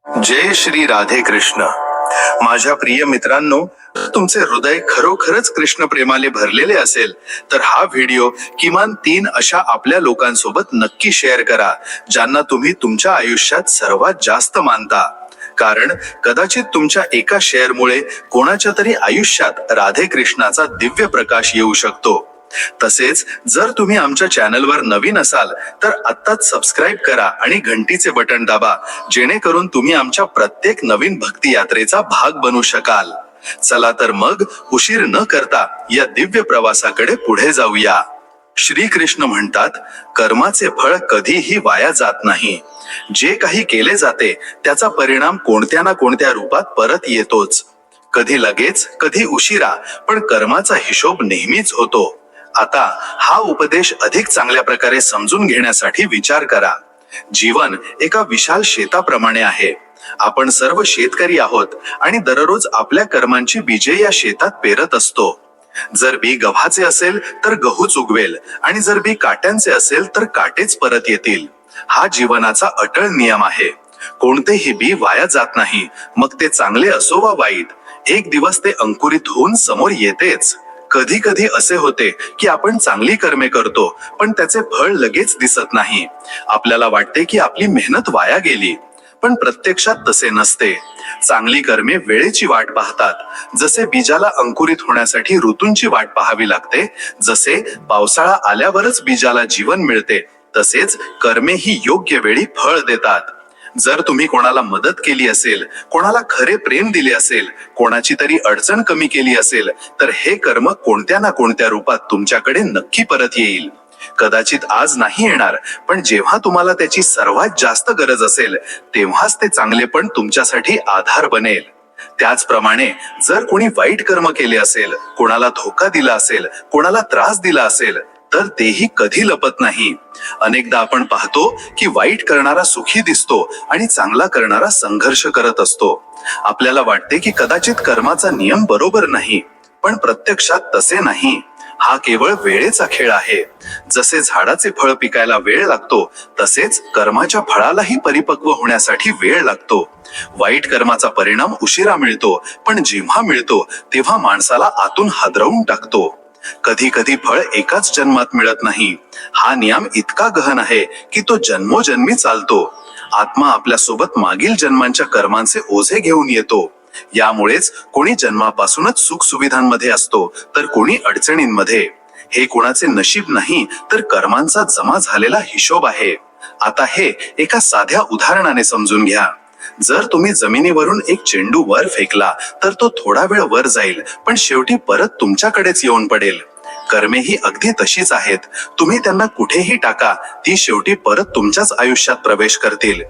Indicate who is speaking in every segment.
Speaker 1: जय श्री राधे कृष्ण। माझ्या प्रिय मित्रांनो, तुमचे हृदय खरोखरच कृष्ण प्रेमाने भरलेले असेल तर हा व्हिडिओ किमान 3 अशा आपल्या लोकांसोबत नक्की शेअर करा ज्यांना तुम्ही तुमच्या आयुष्यात सर्वात जास्त मानता, कारण कदाचित तुमच्या एका शेअरमुळे कोणाच्या तरी आयुष्यात राधे कृष्णाचा दिव्य प्रकाश येऊ शकतो। तसेच जर तुम्ही आमच्या चॅनलवर नवीन असाल तर आत्ताच सबस्क्राइब करा आणि घंटीचे बटन दाबा, जेणेकरून तुम्ही आमच्या प्रत्येक नवीन भक्ती यात्रेचा भाग बनू शकाल। चला तर मग उशीर न करता या दिव्य प्रवासाकडे पुढे जाऊया। श्री कृष्ण म्हणतात, कर्माचे फळ कधीही वाया जात नाही। जे काही केले जाते त्याचा परिणाम कोणत्या ना कोणत्या रूपात परत येतोच, कधी लगेच कधी उशिरा, पण कर्माचा हिशोब नेहमीच होतो। आता हा उपदेश अधिक चांगल्या प्रकारे समजून घेण्यासाठी विचार करा। जीवन एका विशाल शेताप्रमाणे आहे। आपण सर्व शेतकरी आहोत आणि दररोज आपल्या कर्मांची बीजे या शेतात पेरत असतो। जर बी गव्हाचे असेल तर गहूच उगवेल, आणि जर बी काट्यांचे असेल तर काटेच परत येतील। हा जीवनाचा अटळ नियम आहे। कोणतेही बी वाया जात नाही, मग ते चांगले असो वा वाईट, एक दिवस ते अंकुरित होऊन समोर येतेच। कधी कधी असे होते की आपण चांगली कर्मे करतो पण त्याचे फळ लगेच दिसत नाही। आपल्याला वाटते की आपली मेहनत वाया गेली, पण प्रत्यक्षात तसे नसते। चांगली कर्मे वेळेची वाट पाहतात। जसे बीजाला अंकुरित होण्यासाठी ऋतूंची वाट पाहावी लागते, जसे पावसाळा आल्यावरच बीजाला जीवन मिळते, तसेच कर्मे ही योग्य वेळी फळ देतात। जर तुम्ही कोणाला मदत केली असेल, कोणाला खरे प्रेम दिले असेल, कोणाची तरी अडचण कमी केली असेल, तर हे कर्म कोणत्या ना कोणत्या रूपात तुमच्याकडे नक्की परत येईल। कदाचित आज नाही येणार, पण जेव्हा तुम्हाला त्याची सर्वात जास्त गरज असेल तेव्हाच ते चांगलेपण तुमच्यासाठी आधार बनेल। त्याचप्रमाणे जर कोणी वाईट कर्म केले असेल, कोणाला धोका दिला असेल, कोणाला त्रास दिला असेल, तर तेही कधी लपत नाही। अनेकदा आपण पाहतो की वाईट करणारा सुखी दिसतो आणि चांगला करणारा संघर्ष करत असतो। आपल्याला वाटते की कदाचित कर्माचा नियम बरोबर नाही, पण प्रत्यक्षात तसे नाही। हा केवळ वेळेचा खेळ आहे। जसे झाडाचे फळ पिकायला वेळ लागतो, तसेच कर्माच्या फळालाही परिपक्व होण्यासाठी वेळ लागतो। वाईट कर्माचा परिणाम उशिरा मिळतो, पण जेव्हा मिळतो तेव्हा माणसाला आतून हादरवून टाकतो। कधी कधी फळ एकाच जन्मात मिळत नाही। हा नियम इतका गहन आहे की तो जन्मोजन्मी चालतो। आत्मा आपल्या सोबत मागील जन्मांच्या कर्मांचे ओझे घेऊन येतो। यामुळेच कोणी जन्मापासूनच सुख सुविधांमध्ये असतो, तर कोणी अडचणींमध्ये। हे कोणाचे नशीब नाही, तर कर्मांचा जमा झालेला हिशोब आहे। आता हे एका साध्या उदाहरणाने समजून घ्या। जर तुम्ही जमिनीवरून एक चेंडू वर फेकला तर तो थोडा वेळ वर जाईल, पण शेवटी परत तुमच्याकडेच येऊन पडेल। कर्मे ही अगदी तशीच आहेत। तुम्ही त्यांना कुठेही टाका, ती शेवटी परत तुमच्याच आयुष्यात प्रवेश करतील।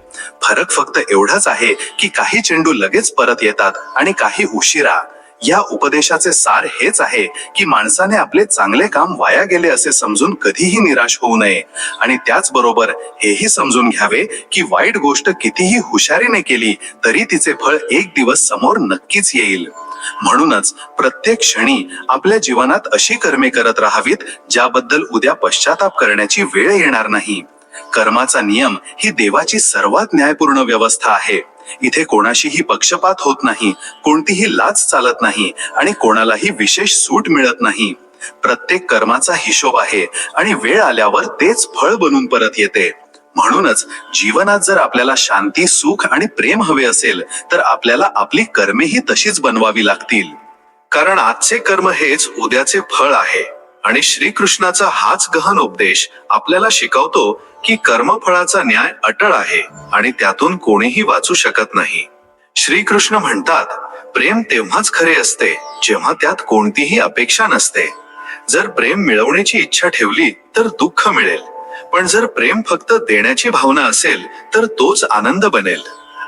Speaker 1: फरक फक्त एवढाच आहे की काही चेंडू लगेच परत येतात आणि काही उशिरा। या उपदेशाचे सार हेच आहे की माणसाने आपले चांगले काम वाया गेले असे समजून कधीही निराश होऊ नये, आणि त्याचबरोबर हेही समजून घ्यावे की वाईट गोष्ट कितीही हुशारीने केली तरी तिचे फळ एक दिवस समोर नक्कीच येईल। म्हणूनच प्रत्येक क्षणी आपल्या जीवनात अशी कर्मे करत राहावीत ज्याबद्दल उद्या पश्चाताप करण्याची वेळ येणार नाही। कर्माचा नियम ही देवाची सर्वात न्यायपूर्ण व्यवस्था आहे। इथे कोणाशीही पक्षपात होत नाही, कोणतीही लाच चालत नाही आणि कोणालाही विशेष सूट मिळत नाही। प्रत्येक कर्माचा हिशोब आहे आणि वेळ आल्यावर तेच फळ बनून परत येते। म्हणूनच जीवनात जर आपल्याला शांती, सुख आणि प्रेम हवे असेल तर आपल्याला आपली कर्मेही तशीच बनवावी लागतील, कारण आजचे कर्म हेच उद्याचे फळ आहे। आणि श्रीकृष्णाचा हाच गहन उपदेश आपल्याला शिकवतो की कर्मफळाचा न्याय अटळ आहे आणि त्यातून कोणीही वाचू शकत नाही। श्रीकृष्ण म्हणतात, प्रेम तेव्हाच खरे असते जेव्हा त्यात कोणतीही अपेक्षा नसते। जर प्रेम मिळवण्याची इच्छा ठेवली तर दुःख मिळेल, पण जर प्रेम फक्त देण्याची भावना असेल तर तोच आनंद बनेल।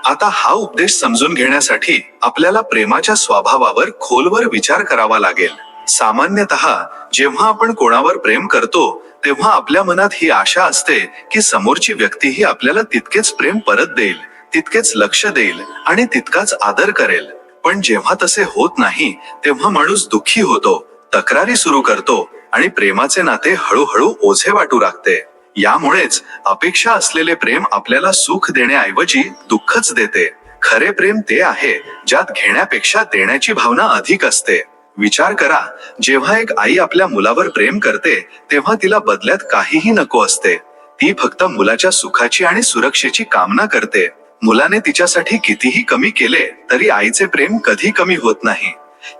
Speaker 1: आता हा उपदेश समजून घेण्यासाठी आपल्याला प्रेमाच्या स्वभावावर खोलवर विचार करावा लागेल। सामान्यतः जेव्हा आपण कोणावर प्रेम करतो तेव्हा आपल्या मनात ही आशा असते की समोरची व्यक्तीही आपल्याला तितकेच प्रेम परत देईल, तितकेच लक्ष देईल आणि तितकाच आदर करेल। पण जेव्हा तसे होत नाही तेव्हा माणूस दुःखी होतो, तक्रारी सुरू करतो आणि प्रेमाचे नाते हळूहळू ओझे वाटू लागते। यामुळेच अपेक्षा असलेले प्रेम आपल्याला सुख देण्याऐवजी दुःखच देते। खरे प्रेम ते आहे ज्यात घेण्यापेक्षा देण्याची भावना अधिक असते. विचार करा, जेव्हा एक आई आपल्या मुलावर प्रेम करते तेव्हा तिला बदल्यात काहीही नको असते. ती फक्त मुलाच्या सुखाची आणि सुरक्षेची कामना करते. मुलाने तिच्यासाठी कितीही कमी केले तरी आईचे प्रेम कधी कमी होत नाही.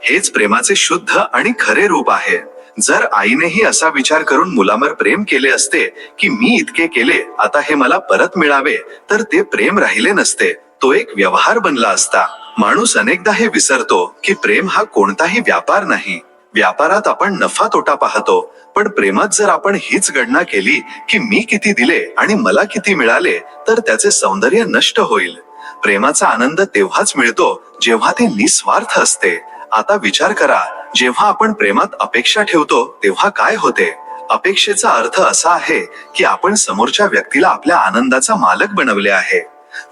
Speaker 1: हेच प्रेमाचे शुद्ध आणि खरे रूप आहे. जर आईनेही असा विचार करून मुलावर प्रेम केले असते की मी इतके केले, आता हे मला परत मिळावे, तर ते प्रेम राहिले नसते, तो एक व्यवहार बनला असता. माणूस अनेकदा हे विसरतो की प्रेम हा कोणताही व्यापार नाही. व्यापारात आपण नफा तोटा पाहतो, पण प्रेमात जर आपण हीच गणना केली की मी किती दिले आणि मला किती मिळाले, तर त्याचे सौंदर्य नष्ट होईल. प्रेमाचा आनंद तेव्हाच मिळतो जेव्हा ते निस्वार्थ असते. आता विचार करा, जेव्हा आपण प्रेमात अपेक्षा ठेवतो तेव्हा काय होते? अपेक्षेचा अर्थ असा आहे की आपण समोरच्या व्यक्तीला आपल्या आनंदाचा मालक बनवले आहे.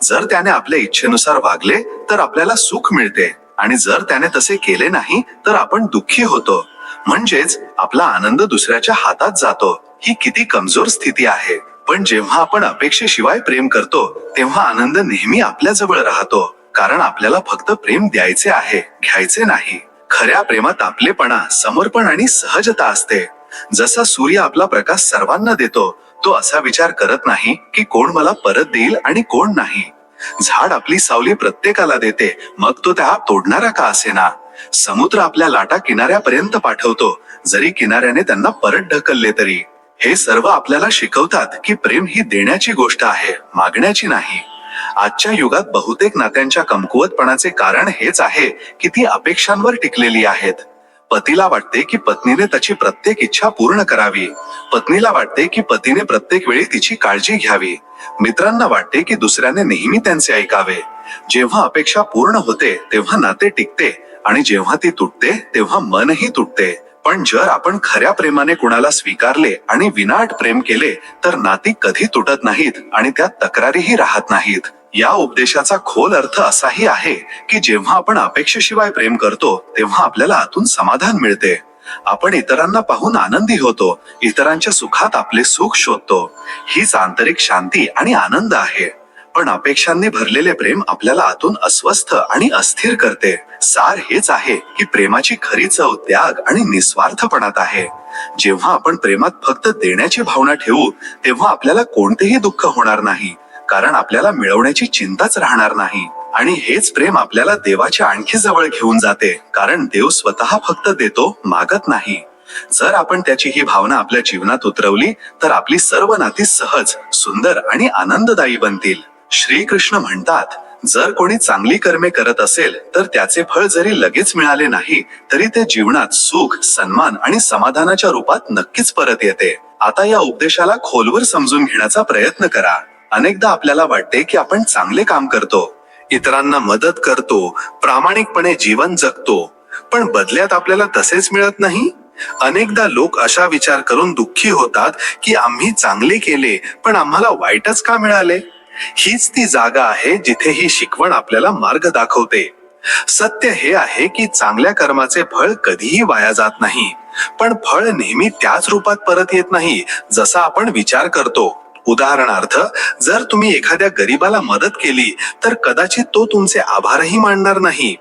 Speaker 1: जर त्याने आपल्या इच्छेनुसार वागले तर आपल्याला सुख मिळते, आणि जर त्याने तसे केले नाही तर आपण दुःखी होतो. म्हणजेच आपला आनंद दुसऱ्याच्या हातात जातो. ही किती कमजोर स्थिती आहे. पण जेव्हा आपण अपेक्षेशिवाय प्रेम करतो तेव्हा आनंद नेहमी आपल्या जवळ राहतो, कारण आपल्याला फक्त प्रेम द्यायचे आहे, घ्यायचे नाही. खऱ्या प्रेमात आपलेपणा, समर्पण आणि सहजता असते. जसा सूर्य आपला प्रकाश सर्वांना देतो, तो असा विचार करत नाही की कोण मला परत देईल आणि कोण नाही. झाड आपली सावली प्रत्येकाला देते, मग तो त्या तोडणारा का असेना. समुद्र आपल्या लाटा किनाऱ्यापर्यंत पाठवतो, जरी किनाऱ्याने त्यांना परत ढकलले तरी. हे सर्व आपल्याला शिकवतात की प्रेम ही देण्याची गोष्ट आहे, मागण्याची नाही. आजच्या युगात बहुतेक नात्यांच्या कमकुवतपणाचे कारण हेच आहे की ती अपेक्षांवर टिकलेली आहेत. पतीला वाटते की पत्नीने त्याची प्रत्येक इच्छा पूर्ण करावी. पत्नीला वाटते की पतीने प्रत्येक वेळी तिची काळजी घ्यावी. मित्रांना वाटते की दुसऱ्याने नेहमी त्यांचे ऐकावे. जेव्हा अपेक्षा पूर्ण होते तेव्हा नाते टिकते, आणि जेव्हा ती तुटते तेव्हा मनही तुटते. पण जर आपण खऱ्या प्रेमाने कुणाला स्वीकारले आणि विनाट प्रेम केले तर नाती कधी तुटत नाहीत आणि त्यात तक्रारीही राहत नाहीत. या उपदेशाचा खोल अर्थ असाही आहे की जेव्हा आपण अपेक्षेशिवाय प्रेम करतो तेव्हा आपल्याला आतून समाधान मिळते. आपण इतरांना पाहून आनंदी होतो, इतरांच्या सुखात आपले सुख शोधतो. हीच आंतरिक शांती आणि आनंद आहे. पण अपेक्षांनी भरलेले प्रेम आपल्याला आतून अस्वस्थ आणि अस्थिर करते. सार हेच आहे की प्रेमाची खरी चव त्याग आणि निस्वार्थपणात आहे. जेव्हा आपण प्रेमात फक्त देण्याची भावना ठेवू तेव्हा आपल्याला कोणतेही दुःख होणार नाही, कारण आपल्याला मिळवण्याची चिंताच राहणार नाही. आणि हेच प्रेम आपल्याला देवाच्या आणखी जवळ घेऊन जाते, कारण देव स्वतः फक्त देतो, मागत नाही. जर आपण त्याची ही भावना आपल्या जीवनात उतरवली तर आपली सर्व नाती सहज, सुंदर आणि आनंददायी बनतील. श्रीकृष्ण म्हणतात, जर कोणी चांगली कर्मे करत असेल तर त्याचे फळ जरी लगेच मिळाले नाही तरी ते जीवनात सुख, सन्मान आणि समाधानाच्या रूपात नक्कीच परत येते. आता या उपदेशाला खोलवर समजून घेण्याचा प्रयत्न करा. अनेकदा आपल्याला वाटते की आपण चांगले काम करतो, इतरांना मदत करतो, प्रामाणिकपणे जीवन जगतो, पण बदल्यात आपल्याला तसेच मिळत नाही. अनेकदा लोक अशा विचार करून दुःखी होतात की आम्ही चांगले केले पण आम्हाला वाईटच का मिळाले. हीच ती जागा आहे जिथे ही शिकवण आपल्याला मार्ग दाखवते. सत्य हे आहे की चांगल्या कर्माचे फळ कधीही वाया जात नाही, पण फळ नेहमी त्याच रूपात परत येत नाही जसा आपण विचार करतो. उदाहरणार्थ, जर तुम्ही एखाद्या गरीबाला मदत केली तर कदाचित तो तुमचे आभारही मानणार नाही,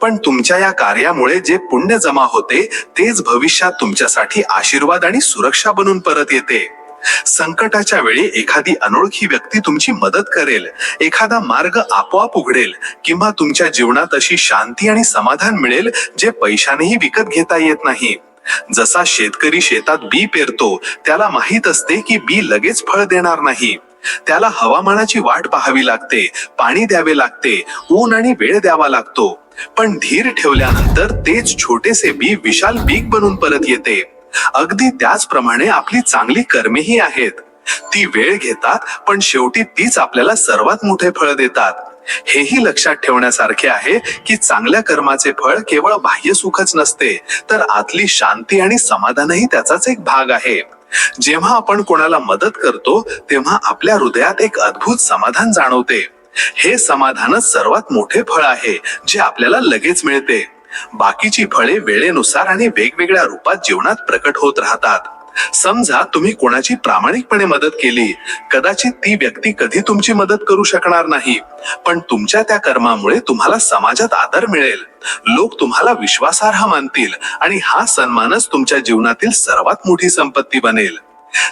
Speaker 1: पण तुमच्या या कार्यामुळे जे पुण्य जमा होते तेच भविष्यात तुमच्यासाठी आशीर्वाद आणि सुरक्षा बनून परत येते. संकटाच्या वेळी एखादी अनोळखी व्यक्ती तुमची मदत करेल, एखादा मार्ग आपोआप उघडेल, किंवा तुमच्या जीवनात अशी शांती आणि समाधान मिळेल जे पैशानेही विकत घेता येत नाही. जसा शेतकरी शेतात बी पेरतो, त्याला माहित असते की बी लगेच फळ देणार नाही. त्याला हवामानाची वाट पाहावी लागते, पाणी द्यावे लागते, ऊन आणि वेळ द्यावा लागतो. पण धीर ठेवल्यानंतर तेच छोटेसे बी विशाल पीक बनून परत येते. अगदी त्याचप्रमाणे आपली चांगली कर्मेही आहेत. ती वेळ घेतात, पण शेवटी तीच आपल्याला सर्वात मोठे फळ देतात. हेही लक्षात ठेवण्यासारखे आहे की चांगल्या कर्माचे फळ केवळ बाह्य सुखच नसते, तर आतली शांती आणि समाधानही त्याचाच एक भाग आहे. जेव्हा आपण कोणाला मदत करतो तेव्हा आपल्या हृदयात एक अद्भुत समाधान जाणवते. हे समाधानच सर्वात मोठे फळ आहे जे आपल्याला लगेच मिळते. बाकीची फळे वेळेनुसार आणि वेगवेगळ्या रूपात जीवनात प्रकट होत राहतात. समजा तुम्ही कोणाची प्रामाणिकपणे मदत केली, कदाचित ती व्यक्ती कधी तुमची मदत करू शकणार नाही, पण तुमच्या त्या कर्मामुळे तुम्हाला समाजात आदर मिळेल, लोक तुम्हाला विश्वासार्ह मानतील आणि हा सन्मानच तुमच्या जीवनातील सर्वात मोठी संपत्ती बनेल.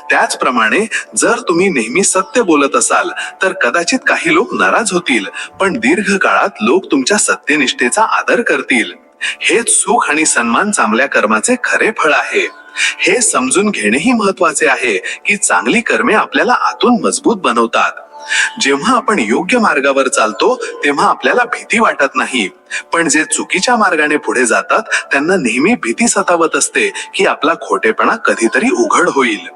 Speaker 1: त्याचप्रमाणे जर तुम्ही नेहमी सत्य बोलत असाल तर कदाचित काही लोक नाराज होतील, पण दीर्घकाळात लोक तुमच्या सत्यनिष्ठेचा आदर करतील. हेच सुख आणि सन्मान चांगल्या कर्माचे खरे फळ आहे. हे समजून घेणेही महत्वाचे आहे की चांगली कर्मे आपल्याला आतून मजबूत बनवतात. जेव्हा आपण योग्य मार्गावर चालतो तेव्हा आपल्याला भीती वाटत नाही, पण जे चुकीच्या मार्गाने पुढे जातात त्यांना नेहमी भीती सतावत असते की आपला खोटेपणा कधीतरी उघड होईल.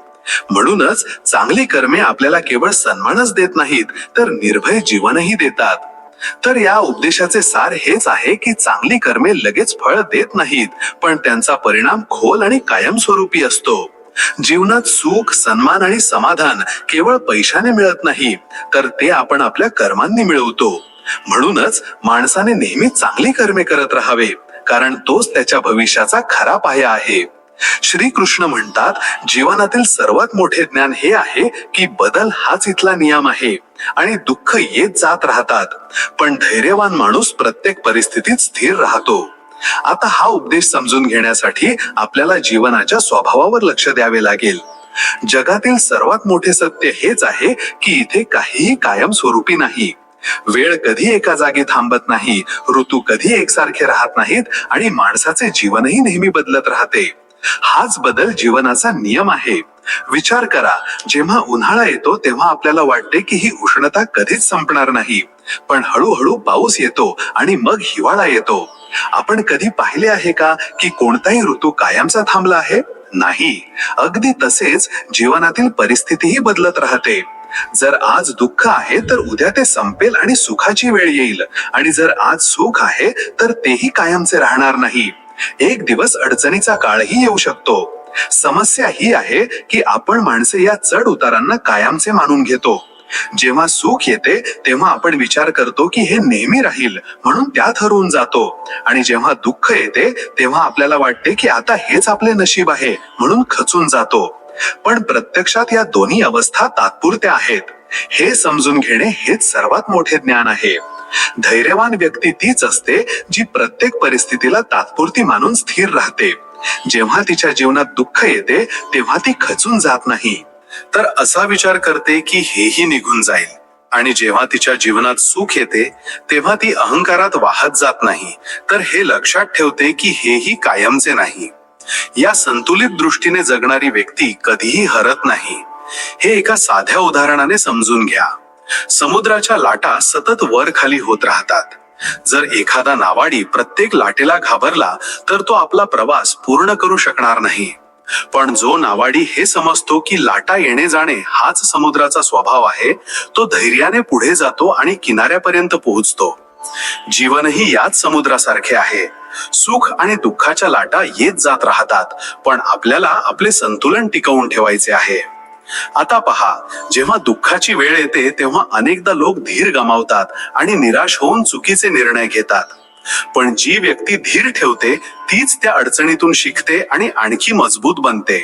Speaker 1: म्हणूनच चांगली कर्मे आपल्याला केवळ सन्मानच देत नाहीत, तर निर्भय जीवनही देतात. तर या उपदेशाचे सार हेच आहे की चांगली कर्मे लगेच फळ देत नाहीत, पण त्यांचा परिणाम खोल आणि कायमस्वरूपी असतो. जीवनात सुख, सन्मान आणि समाधान केवळ पैशाने मिळत नाही, तर ते आपण आपल्या कर्मांनी मिळवतो. म्हणूनच माणसाने नेहमी चांगली कर्मे करत राहावे, कारण तोच त्याच्या भविष्याचा खरा पाया आहे. श्रीकृष्ण म्हणतात, जीवनातील सर्वात मोठे ज्ञान हे आहे की बदल हाच इथला नियम आहे आणि दुःख येत जात राहतात, पण धैर्यवान माणूस प्रत्येक परिस्थितीत स्थिर राहतो. आता हा उपदेश समजून घेण्यासाठी आपल्याला जीवनाच्या स्वभावावर लक्ष द्यावे लागेल. जगातील सर्वात मोठे सत्य हेच आहे की इथे काहीही कायमस्वरूपी नाही. वेळ कधी एका जागी थांबत नाही, ऋतू कधी एकसारखे राहत नाहीत आणि माणसाचे जीवनही नेहमी बदलत राहते. हाच बदल जीवनाचा नियम आहे. विचार करा, जेव्हा उन्हाळा येतो तेव्हा आपल्याला वाटते की ही उष्णता कधीच संपणार नाही, पण हळूहळू पाऊस येतो आणि मग हिवाळा येतो. आपण कधी पाहिले आहे का की कोणताही ऋतू कायमचा थांबला आहे? नाही. अगदी तसेच जीवनातील परिस्थितीही बदलत राहते. जर आज दुःख आहे तर उद्या ते संपेल आणि सुखाची वेळ येईल, आणि जर आज सुख आहे तर तेही कायमचे राहणार नाही. एक दिवस अडचणीचा काळही येऊ शकतो. समस्या ही आहे की आपण माणसे या चढ उतारांना कायमचे मानून घेतो. जेव्हा सुख येते तेव्हा आपण विचार करतो की हे नेहमी राहील, म्हणून त्यात हरवून जातो, आणि जेव्हा दुःख येते तेव्हा आपल्याला वाटते की आता हेच आपले नशीब आहे, म्हणून खचून जातो. पण प्रत्यक्षात या दोन्ही अवस्था तात्पुरत्या आहेत. हे समजून घेणे हेच सर्वात मोठे ज्ञान आहे. धैर्यवान व्यक्ती तीच असते जी प्रत्येक परिस्थितीला तात्पुरती मानून स्थिर राहते. जेव्हा तिच्या जीवनात दुःख येते तेव्हा ती खचून जात नाही, तर असा विचार करते की हेही निघून जाईल, आणि जेव्हा तिच्या जीवनात सुख येते तेव्हा ती अहंकारात वाहत जात नाही, तर हे लक्षात ठेवते की हेही कायमचे नाही. या संतुलित दृष्टीने जगणारी व्यक्ती कधीही हरत नाही. हे एका साध्या उदाहरणाने समजून घ्या. समुद्राच्या लाटा सतत वर खाली होत राहतात. जर एखादा नावाडी प्रत्येक लाटेला घाबरला तर तो आपला प्रवास पूर्ण करू शकणार नाही. पण जो नावाडी हे समजतो की लाटा येणे जाणे हाच समुद्राचा स्वभाव आहे, तो धैर्याने पुढे जातो आणि किनाऱ्यापर्यंत पोहोचतो. जीवनही याच समुद्रासारखे आहे. सुख आणि दुःखाच्या लाटा येत जात राहतात, पण आपल्याला आपले संतुलन टिकवून ठेवायचे आहे. आता पहा, जेव्हा दुःखाची वेळ येते तेव्हा अनेकदा लोक धीर गमावतात आणि निराश होऊन चुकीचे निर्णय घेतात. पण जी व्यक्ती धीर ठेवते तीच त्या अडचणीतून शिकते आणि आणखी मजबूत बनते.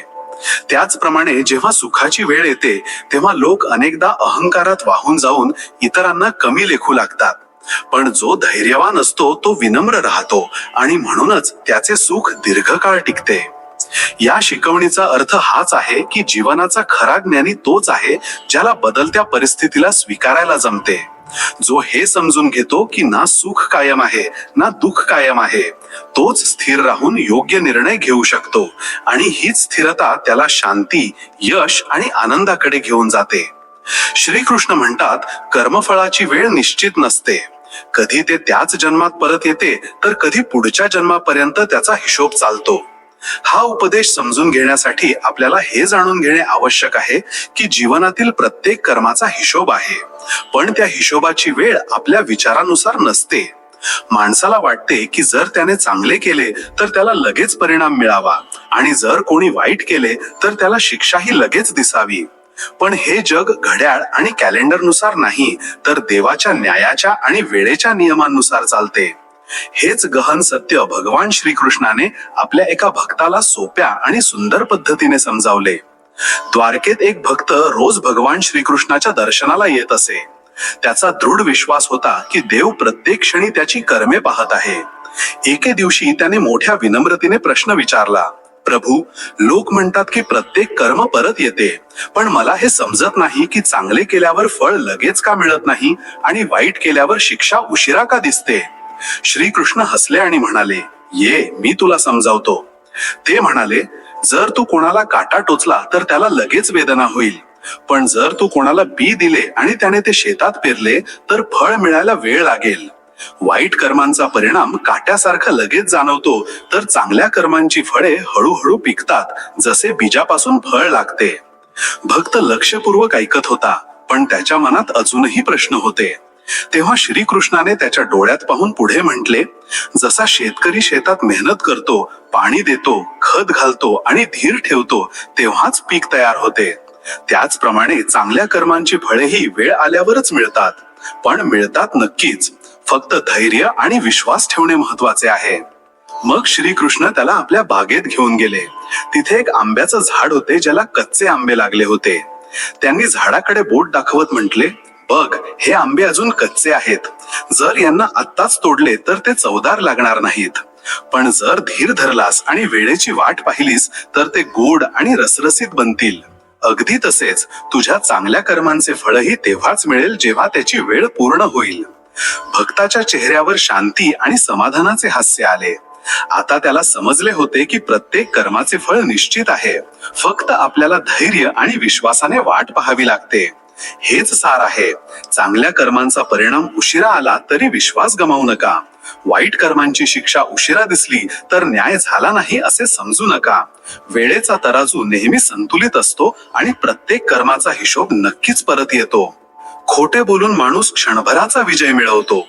Speaker 1: त्याचप्रमाणे जेव्हा सुखाची वेळ येते तेव्हा लोक अनेकदा अहंकारात वाहून जाऊन इतरांना कमी लेखू लागतात. पण जो धैर्यवान असतो तो विनम्र राहतो आणि म्हणूनच त्याचे सुख दीर्घकाळ टिकते. या शिकवणीचा अर्थ हाच आहे की जीवनाचा खरा ज्ञानी तोच आहे ज्याला बदलत्या परिस्थितीला स्वीकारायला जमते. जो हे समजून घेतो की ना सुख कायम आहे ना दुःख कायम आहे, तोच स्थिर राहून योग्य निर्णय घेऊ शकतो, आणि हीच स्थिरता त्याला शांती, यश आणि आनंदाकडे घेऊन जाते. श्रीकृष्ण म्हणतात, कर्मफळाची वेळ निश्चित नसते. कधी ते त्याच जन्मात परत येते तर कधी पुढच्या जन्मापर्यंत त्याचा हिशोब चालतो. हा उपदेश समजून घेण्यासाठी आपल्याला हे जाणून घेणे आवश्यक आहे की जीवनातील प्रत्येक कर्माचा हिशोब आहे, पण त्या हिशोबाची वेळ आपल्या विचारानुसार नसते. माणसाला वाटते की जर त्याने चांगले केले तर त्याला लगेच परिणाम मिळावा, आणि जर कोणी वाईट केले तर त्याला शिक्षाही लगेच दिसावी. पण हे जग घड्याळ आणि कॅलेंडरनुसार नाही, तर देवाच्या न्यायाच्या आणि वेळेच्या नियमांनुसार चालते. हेच गहन सत्य भगवान श्रीकृष्णाने आपल्या एका भक्ताला सोप्या आणि सुंदर पद्धतीने समजावले. द्वारकेत एक भक्त रोज भगवान श्रीकृष्णाच्या दर्शनाला येत असे. त्याचा दृढ विश्वास होता की देव प्रत्येक क्षणी त्याची कर्मे पाहत आहे. एके दिवशी त्याने मोठ्या विनम्रतेने प्रश्न विचारला, प्रभू, लोक म्हणतात की प्रत्येक कर्म परत येते, पण मला हे समजत नाही की चांगले केल्यावर फळ लगेच का मिळत नाही आणि वाईट केल्यावर शिक्षा उशिरा का दिसते. श्रीकृष्ण हसले आणि म्हणाले, ये, मी तुला समजावतो. ते म्हणाले, जर तू कोणाला काटा टोचला तर त्याला लगेच वेदना होईल, पण जर तू कोणाला बी दिले आणि त्याने ते शेतात पेरले तर फळ मिळायला वेळ लागेल. वाईट कर्मांचा परिणाम काट्यासारखा लगेच जाणवतो, तर चांगल्या कर्मांची फळे हळूहळू पिकतात, जसे बीजापासून फळ लागते. भक्त लक्षपूर्वक ऐकत होता, पण त्याच्या मनात अजूनही प्रश्न होते. तेव्हा श्रीकृष्णाने त्याच्या डोळ्यात पाहून पुढे म्हटले, जसा शेतकरी शेतात मेहनत करतो, पाणी देतो, खत घालतो आणि धीर ठेवतो, तेव्हाच पीक तयार होते. त्याचप्रमाणे चांगल्या कर्मांची फळेही वेळ आल्यावरच मिळतात, पण मिळतात नक्कीच. फक्त धैर्य आणि विश्वास ठेवणे महत्वाचे आहे. मग श्रीकृष्ण त्याला आपल्या बागेत घेऊन गेले. तिथे एक आंब्याचं झाड होते, ज्याला कच्चे आंबे लागले होते. त्यांनी झाडाकडे बोट दाखवत म्हटले, बघ, हे आंबे अजून कच्चे आहेत. जर यांना आत्ताच तोडले तर ते चवदार लागणार नाहीत, पण जर धीर धरलास आणि वेळेची वाट पाहिलीस तर ते गोड आणि रसरसीत बनतील. अगदी तसेच तुझ्या चांगल्या कर्मांचे फळही तेव्हाच मिळेल जेव्हा त्याची वेळ पूर्ण होईल. भक्ताच्या चेहऱ्यावर शांती आणि समाधानाचे हास्य आले. आता त्याला समजले होते की प्रत्येक कर्माचे फळ निश्चित आहे, फक्त आपल्याला धैर्य आणि विश्वासाने वाट पाहावी लागते. हेच सार आहे. चांगल्या कर्मांचा परिणाम उशिरा आला तरी विश्वास गमावू नका. वाईट कर्मांची शिक्षा उशिरा दिसली तर न्याय झाला नाही असे समजू नका. वेळेचा तराजू नेहमी संतुलित असतो आणि प्रत्येक कर्माचा हिशोब नक्कीच परत येतो. खोटे बोलून माणूस क्षणभराचा विजय मिळवतो,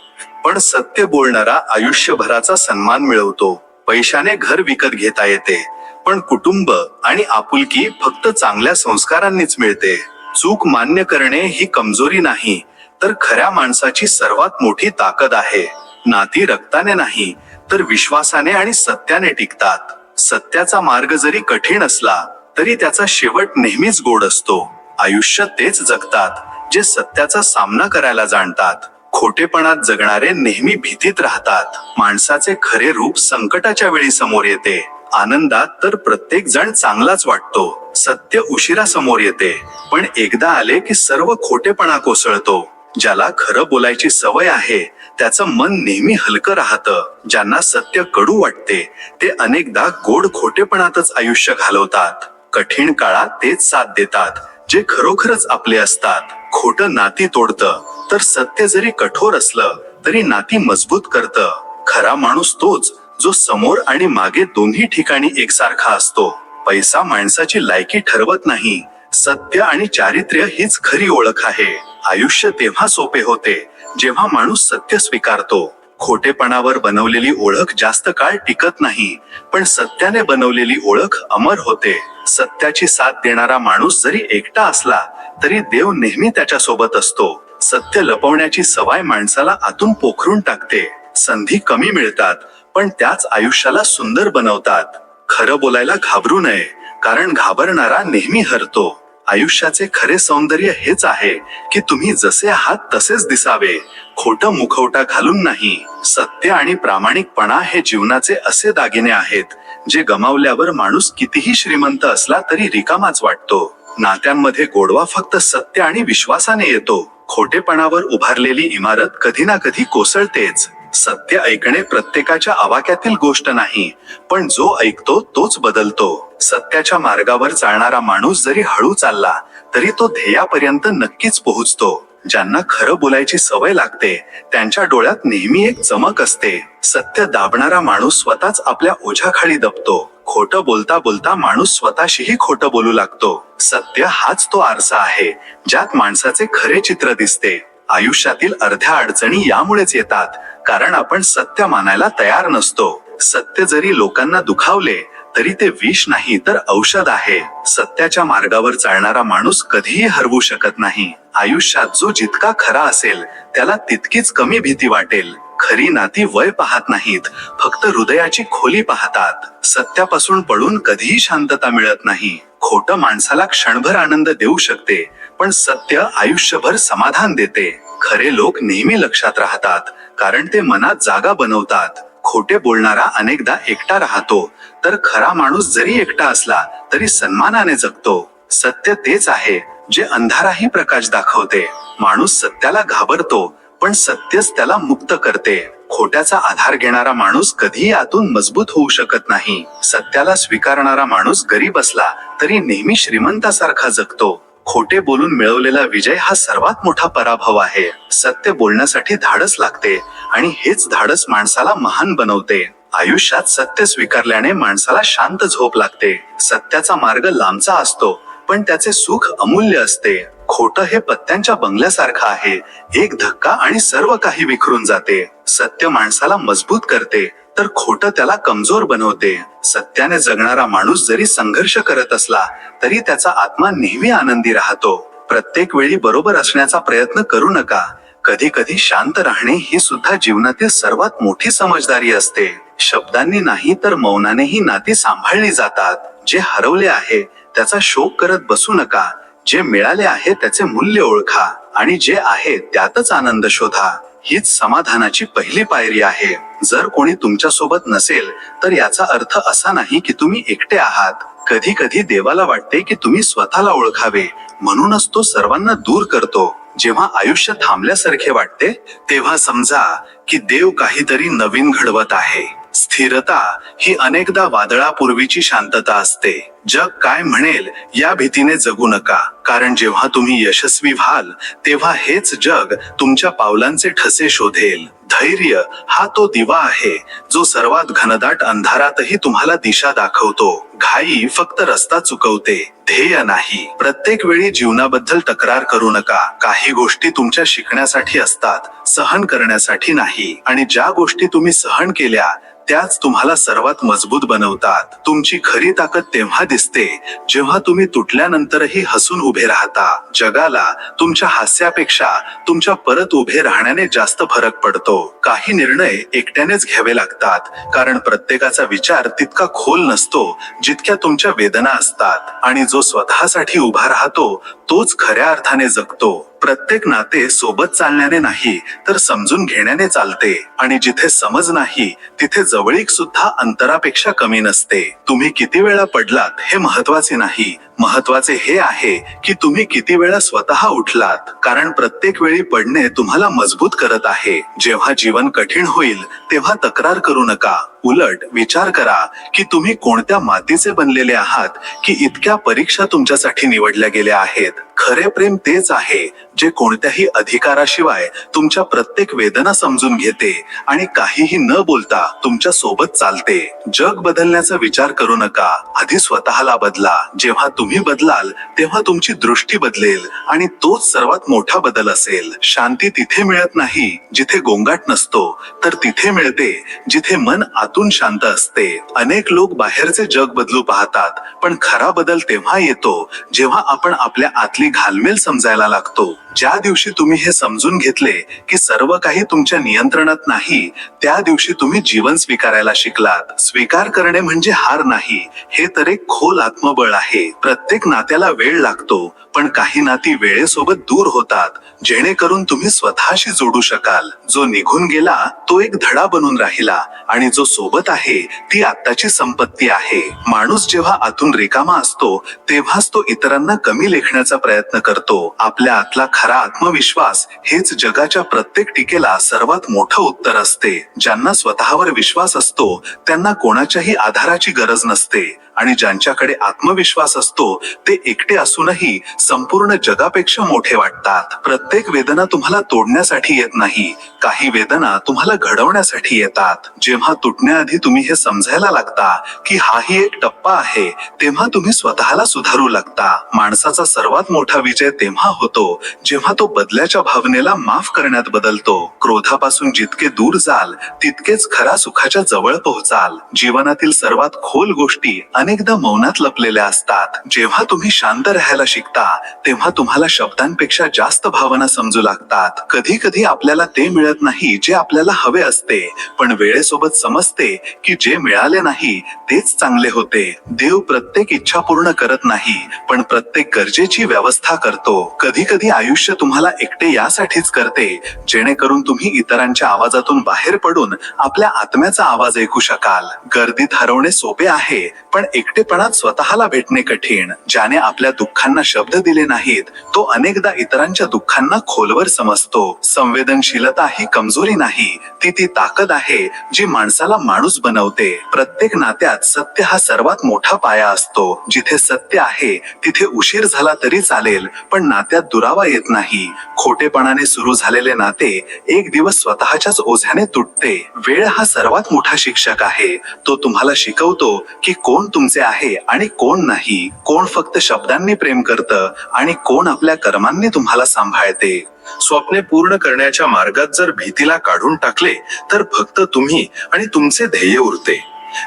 Speaker 1: पण सत्य बोलणारा आयुष्यभराचा सन्मान मिळवतो. पैशाने घर विकत घेता येते, पण कुटुंब आणि आपुलकी फक्त चांगल्या संस्कारांनीच मिळते. चूक मान्य करणे ही कमजोरी नाही, तर खऱ्या माणसाची सर्वात मोठी ताकद आहे. नाती रक्ताने नाही, तर विश्वासाने आणि सत्याने टिकतात. सत्याचा मार्ग जरी कठीण असला तरी त्याचा शेवट नेहमीच गोड असतो. आयुष्य तेच जगतात जे सत्याचा सामना करायला जाणतात. खोटेपणात जगणारे नेहमी भीतीत राहतात. माणसाचे खरे रूप संकटाच्या वेळी समोर येते. आनंदात तर प्रत्येक जण चांगलाच वाटतो. सत्य उशिरा समोर येते, पण एकदा आले की सर्व खोटेपणा कोसळतो. ज्याला खरं बोलायची सवय आहे त्याचं मन नेहमी हलकं राहतं. ज्यांना सत्य कडू वाटते ते अनेकदा गोड खोटेपणातच आयुष्य घालवतात. कठीण काळात तेच साथ देतात जे खरोखरच आपले असतात. खोटं नाती तोडतं, तर सत्य जरी कठोर असलं तरी नाती मजबूत करतं. खरा माणूस तोच जो समोर आणि मागे दोन्ही ठिकाणी एकसारखा असतो. पैसा माणसाची लायकी ठरवत नाही, सत्य आणि चारित्र्य हीच खरी ओळख आहे. आयुष्य तेव्हा सोपे होते जेव्हा माणूस सत्य स्वीकारतो. खोटेपणावर बनवलेली ओळख जास्त काळ टिकत नाही, पण सत्याने बनवलेली ओळख अमर होते. सत्याची साथ देणारा माणूस जरी एकटा असला तरी देव नेहमी त्याच्या सोबत असतो. सत्य लपवण्याची सवय माणसाला आतून पोखरून टाकते. संधी कमी मिळतात, पण त्याच आयुष्याला सुंदर बनवतात. खरं बोलायला घाबरू नये, कारण घाबरणारा नेहमी हरतो. आयुष्याचे खरे सौंदर्य हेच आहे की तुम्ही जसे आहात तसेच दिसावे, खोटं मुखवटा घालून नाही. सत्य आणि प्रामाणिकपणा हे जीवनाचे असे दागिने आहेत जे गमावल्यावर माणूस कितीही श्रीमंत असला तरी रिकामाच वाटतो. नात्यांमध्ये गोडवा फक्त सत्य आणि विश्वासाने येतो. खोटेपणावर उभारलेली इमारत कधी ना कधी कोसळतेच. सत्य ऐकणे प्रत्येकाच्या आवाक्यातील गोष्ट नाही, पण जो ऐकतो तोच बदलतो. सत्याच्या मार्गावर चालणारा माणूस जरी हळू चालला तरी तो ध्येयापर्यंत नक्कीच पोहोचतो. ज्यांना खरं बोलायची सवय लागते त्यांच्या डोळ्यात नेहमी एक चमक असते. सत्य दाबणारा माणूस स्वतःच आपल्या ओझ्याखाली दबतो. खोटं बोलता बोलता माणूस स्वतःशीही खोटं बोलू लागतो. सत्य हाच तो आरसा आहे ज्यात माणसाचे खरे चित्र दिसते. आयुष्यातील अर्ध्या अडचणी यामुळेच येतात, कारण आपण सत्य मानायला तयार नसतो. सत्य जरी लोकांना दुखावले तरी ते विष नाही तर औषध आहे. सत्याच्या मार्गावर चालणारा माणूस कधीही हरवू शकत नाही. आयुष्यात जो जितका खरा असेल त्याला तितकीच कमी भीती वाटेल. खरी नाती वय पाहत नाहीत, फक्त हृदयाची खोली पाहतात. सत्यापासून पळून कधीही शांतता मिळत नाही. खोटं माणसाला क्षणभर आनंद देऊ शकते, पण सत्य आयुष्यभर समाधान देते. खरे लोक नेहमी लक्षात राहतात, कारण ते मनात जागा बनवतात. खोटे बोलणारा अनेकदा एकटा राहतो, तर खरा माणूस जरी एकटा असला तरी सन्मानाने जगतो. सत्य तेच आहे जे अंधाराही प्रकाश दाखवते. माणूस सत्याला घाबरतो, पण सत्यच त्याला मुक्त करते. खोट्याचा आधार घेणारा माणूस कधीही आतून मजबूत होऊ शकत नाही. सत्याला स्वीकारणारा माणूस गरीब असला तरी नेहमी श्रीमंतासारखा जगतो. खोटे बोलून मिळवलेला विजय हा सर्वात मोठा पराभव आहे. सत्य बोलण्यासाठी धाडस लागते, आणि हेच धाडस माणसाला महान बनवते. आयुष्यात सत्य स्वीकारल्याने माणसाला शांत झोप लागते. सत्याचा मार्ग लांबचा असतो, पण त्याचे सुख अमूल्य असते. खोटं हे पत्त्यांच्या बंगल्यासारखं आहे, एक धक्का आणि सर्व काही विखरून जाते. सत्य माणसाला मजबूत करते, तर खोटं त्याला कमजोर बनवते. सत्याने जगणारा माणूस जरी संघर्ष करत असला तरी त्याचा आत्मा नेहमी आनंदी राहतो. प्रत्येक वेळी बरोबर असण्याचा प्रयत्न करू नका. कधी कधी शांत राहणे ही सुद्धा जीवनातील सर्वात मोठी समजदारी असते. शब्दांनी नाही तर मौनानेही नाती सांभाळली जातात. जे हरवले आहे त्याचा शोक करत बसू नका. जे मिळाले आहे त्याचे मूल्य ओळखा, आणि जे आहे त्यातच आनंद शोधा. हीच समाधानाची पहिली पायरी आहे. जर कोणी तुमच्या सोबत नसेल तर याचा अर्थ असा नाही की तुम्ही एकटे आहात. कधी कधी देवाला वाटते की तुम्ही स्वतःला ओळखावे, म्हणूनच तो सर्वांना दूर करतो. जेव्हा आयुष्य थांबल्यासारखे वाटते तेव्हा समजा की देव काहीतरी नवीन घडवत आहे. स्थिरता ही अनेकदा वादळापूर्वीची शांतता असते. जग काय म्हणेल या भीतीने जगू नका, कारण जेव्हा तुम्ही यशस्वी व्हाल तेव्हा हेच जग तुमच्या पावलांचे ठसे शोधेल. धैर्य हा तो दिवा आहे जो सर्वात घनदाट अंधारातही तुम्हाला दिशा दाखवतो. घाई फक्त रस्ता चुकवते, ध्येय नाही. प्रत्येक वेळी जीवनाबद्दल तक्रार करू नका. काही गोष्टी तुमच्या शिकण्यासाठी असतात, सहन करण्यासाठी नाही. आणि ज्या गोष्टी तुम्ही सहन केल्या त्याच तुम्हाला सर्वात मजबूत बनवतात. तुमची खरी ताकद तेव्हा दिसते जेव्हा तुम्ही तुटल्यानंतरही हसून उभे राहता. जगाला तुमच्या हास्यापेक्षा तुमच्या परत उभे राहण्याने जास्त फरक पडतो. काही निर्णय एकट्यानेच घ्यावे लागतात, कारण प्रत्येकाचा विचार तितका खोल नसतो जितक्या तुमच्या वेदना असतात. आणि जो स्वतःसाठी उभा राहतो तोच खऱ्या अर्थाने जगतो. प्रत्येक नाते सोबत चालण्याने नाही तर समजून घेण्याने चालते, आणि जिथे समज नाही तिथे जवळीक सुद्धा अंतरापेक्षा कमी नसते. तुम्ही किती वेळा पडलात हे महत्वाचे नाही, महत्वाचे हे आहे की तुम्ही किती वेळा स्वतः उठलात, कारण प्रत्येक वेळी पडणे तुम्हाला मजबूत करत आहे. जेव्हा जीवन कठीण होईल तेव्हा तक्रार करू नका. उलट विचार करा की तुम्ही कोणत्या मातीचे बनलेले आहात, की इतक्या परीक्षा तुमच्यासाठी निवडल्या गेल्या आहेत. खरे प्रेम तेच आहे जे कोणत्याही अधिकाराशिवाय तुमच्या प्रत्येक वेदना समजून घेते आणि काहीही न बोलता तुमच्या सोबत चालते. जग बदलण्याचा विचार करू नका, आधी स्वतःला बदला. जेव्हा तुम्ही बदलाल तेव्हा तुमची दृष्टी बदलेल, आणि तोच सर्वात मोठा बदल असेल. शांती तिथे मिळत नाही जिथे गोंगाट नसतो, तर तिथे मिळते जिथे मन आतून शांत असते. अनेक लोक बाहेरचे जग बदलू पाहतात, पण खरा बदल तेव्हा येतो जेव्हा आपण आपल्या आतली घालमेल समजायला लागतो. ज्या दिवशी तुम्ही हे समजून घेतले की सर्व काही तुमच्या नियंत्रणात नाही, त्या दिवशी तुम्ही जीवन स्वीकारायला शिकलात. स्वीकार करणे म्हणजे हार नाही, हे तर एक खोल आत्मबळ आहे. प्रत्येक नात्याला वेळ लागतो, पण काही नाती वेळेसोबत दूर होतात, जेणेकरून तुम्ही स्वतःशी जोडू शकाल. जो निघून गेला तो एक धडा बनून राहिला, आणि जो सोबत आहे ती आत्ताची संपत्ती आहे. माणूस जेव्हा आतून रिकामा असतो तेव्हाच तो इतरांना कमी लेखण्याचा प्रयत्न करतो. आपल्या आतला खरा आत्मविश्वास हेच जगाच्या प्रत्येक टीकेला सर्वात मोठं उत्तर असते. ज्यांना स्वतःवर विश्वास असतो त्यांना कोणाच्याही आधाराची गरज नसते, आणि ज्यांच्याकडे आत्मविश्वास असतो ते एकटे असूनही संपूर्ण जगापेक्षा मोठे वाटतात. प्रत्येक वेदना तुम्हाला तोडण्यासाठी येत नाही, काही वेदना तुम्हाला घडवण्यासाठी येतात. जेव्हा तुटण्याआधी तुम्ही हे समजायला लागता की हाही एक टप्पा आहे, तेव्हा तुम्ही स्वतःला सुधारू लागता. माणसाचा सर्वात मोठा विजय तेव्हा होतो जेव्हा तो बदल्याच्या भावनेला माफ करण्यात बदलतो. क्रोधापासून जितके दूर जाल तितकेच खरा सुखाच्या जवळ पोहोचाल. जीवनातील सर्वात खोल गोष्टी अनेकदा मौनात लपलेल्या असतात. जेव्हा तुम्ही शांत राहायला शिकता तेव्हा तुम्हाला शब्दांपेक्षा जास्त भावना समजू लागतात. कधी कधी आपल्याला ते मिळत नाही जे आपल्याला हवे असते, पण वेळेसोबत समजते की जे मिळाले नाही तेच चांगले होते. देव प्रत्येक इच्छा पूर्ण करत नाही, पण प्रत्येक गरजेची व्यवस्था करतो. कधी कधी आयुष्य तुम्हाला एकटे यासाठीच करते जेणेकरून तुम्ही इतरांच्या आवाजातून बाहेर पडून आपल्या आत्म्याचा आवाज ऐकू शकाल. गर्दीत हरवणे सोपे आहे, पण एकटेपणात स्वतःला भेटणे कठीण. ज्याने आपल्या दुःखांना शब्द दिले नाहीत तो अनेकदा इतरांच्या दुःखांना खोलवर समजतो. संवेदनशीलता ही कमजोरी नाही, ती ताकद आहे जी माणसाला माणूस बनवते. प्रत्येक नात्यात सत्य हा सर्वात मोठा पाया असतो. जिथे सत्य आहे तिथे उशीर झाला तरी चालेल, पण नात्यात दुरावा येत नाही. खोटेपणाने सुरू झालेले नाते एक दिवस स्वतःच्याच ओझ्याने तुटते. वेळ हा सर्वात मोठा शिक्षक आहे. तो तुम्हाला शिकवतो की कोण तुमचे आहे आणि कोण नाही, कोण फक्त शब्दांनी प्रेम करतं आणि कोण आपल्या कर्मांनी तुम्हाला सांभाळते. स्वप्ने पूर्ण करण्याच्या मार्गात जर भीतीला काढून टाकले तर फक्त तुम्ही आणि तुमचे ध्येय उरते.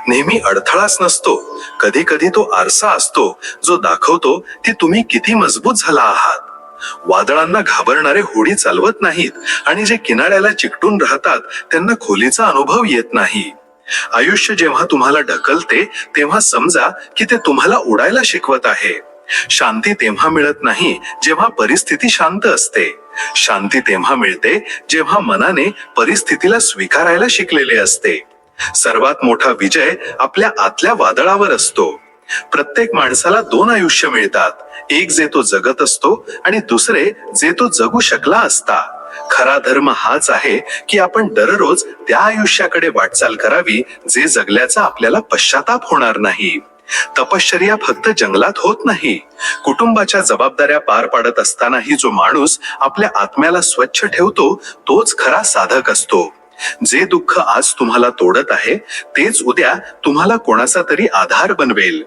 Speaker 1: नेहमी अडथळाच नसतो, कधी कधी तो आरसा असतो जो दाखवतो की तुम्ही किती मजबूत झाला आहात. वादळांना घाबरणारे होडी चालवत नाहीत आणि जे किनाऱ्याला चिकटून राहतात त्यांना खोलीचा अनुभव येत नाही. आयुष्य जेव्हा तुम्हाला ढकलते तेव्हा समजा की ते तुम्हाला उडायला शिकवत आहे. शांती तेव्हा मिळत नाही जेव्हा परिस्थिती शांत असते. शांती तेव्हा मिळते जेव्हा मनाने परिस्थितीला स्वीकारायला शिकलेले असते. सर्वात मोठा विजय आपल्या आतल्या वादळावर असतो. प्रत्येक माणसाला दोन आयुष्य मिळतात, एक जे तो जगत असतो आणि दुसरे जे तो जगू शकला असता. खरा धर्म हाच आहे की आपण दररोज त्या आयुष्याकडे वाटचाल करावी जे जगल्याचा आपल्याला पश्चाताप होणार नाही. तपश्चर्या फक्त जंगलात होत नाही. कुटुंबाच्या जबाबदाऱ्या पार पाडत असतानाही जो माणूस आपल्या आत्म्याला स्वच्छ ठेवतो तोच खरा साधक असतो. जे दुःख आज तुम्हाला तोडत आहे तेच उद्या तुम्हाला कोणाचा तरी आधार बनवेल.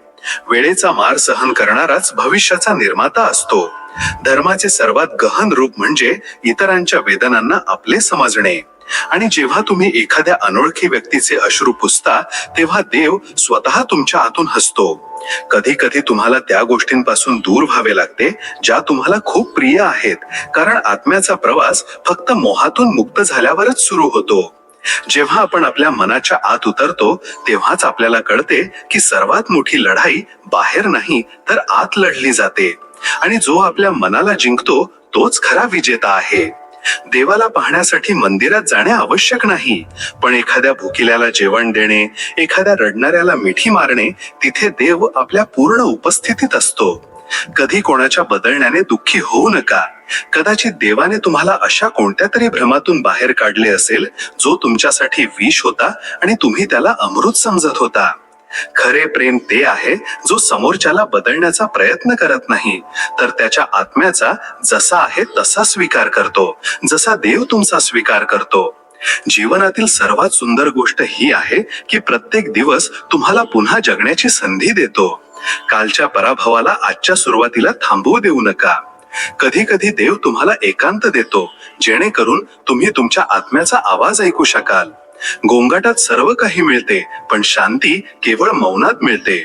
Speaker 1: वेळेचा मार सहन करणाराच भविष्याचा निर्माता असतो. धर्माचे सर्वात गहन रूप म्हणजे इतरांच्या वेदनांना आपले समजणे. आणि जेव्हा तुम्ही एखाद्या अनोळखी व्यक्तीचे अश्रू पुसता तेव्हा देव स्वतः तुमच्या आतून हसतो. कधी कधी तुम्हाला त्या गोष्टींपासून दूर व्हावे लागते ज्या तुम्हाला खूप प्रिय आहेत, कारण आत्म्याचा प्रवास फक्त मोहातून मुक्त झाल्यावरच सुरू होतो. जेव्हा आपण आपल्या मनाच्या आत उतरतो तेव्हाच आपल्याला कळते की सर्वात मोठी लढाई बाहेर नाही तर आत लढली जाते. आणि जो आपल्या मनाला जिंकतो तोच खरा विजेता आहे. देवाला पाहण्यासाठी मंदिरात जाणे आवश्यक नाही, पण एखाद्या भुकेल्याला जेवण देणे, एखाद्या रडणाऱ्याला मिठी मारणे, तिथे देव आपल्या पूर्ण उपस्थितीत असतो. कधी कोणाच्या बदलण्याने दुःखी होऊ नका. कदाचित देवाने तुम्हाला अशा कोणत्या तरी भ्रमातून बाहेर काढले असेल जो तुमच्यासाठी विष होता आणि तुम्ही त्याला अमृत समजत होता. खरे प्रेम ते आहे जो समोरच्याला बदलण्याचा प्रयत्न करत नाही, तर त्याच्या आत्म्याचा जसा आहे तसा स्वीकार करतो, जसा देव तुमचा स्वीकार करतो. जीवनातील सर्वात सुंदर गोष्ट ही आहे की प्रत्येक दिवस तुम्हाला पुन्हा जगण्याची संधी देतो. कालच्या पराभवाला आजच्या सुरुवातीला थांबवू देऊ नका. कधी कधी देव तुम्हाला एकांत देतो जेणेकरून तुम्ही तुमच्या आत्म्याचा आवाज ऐकू शकाल. गोंगाटात सर्व काही मिळते, पण शांती केवळ मौनात मिळते.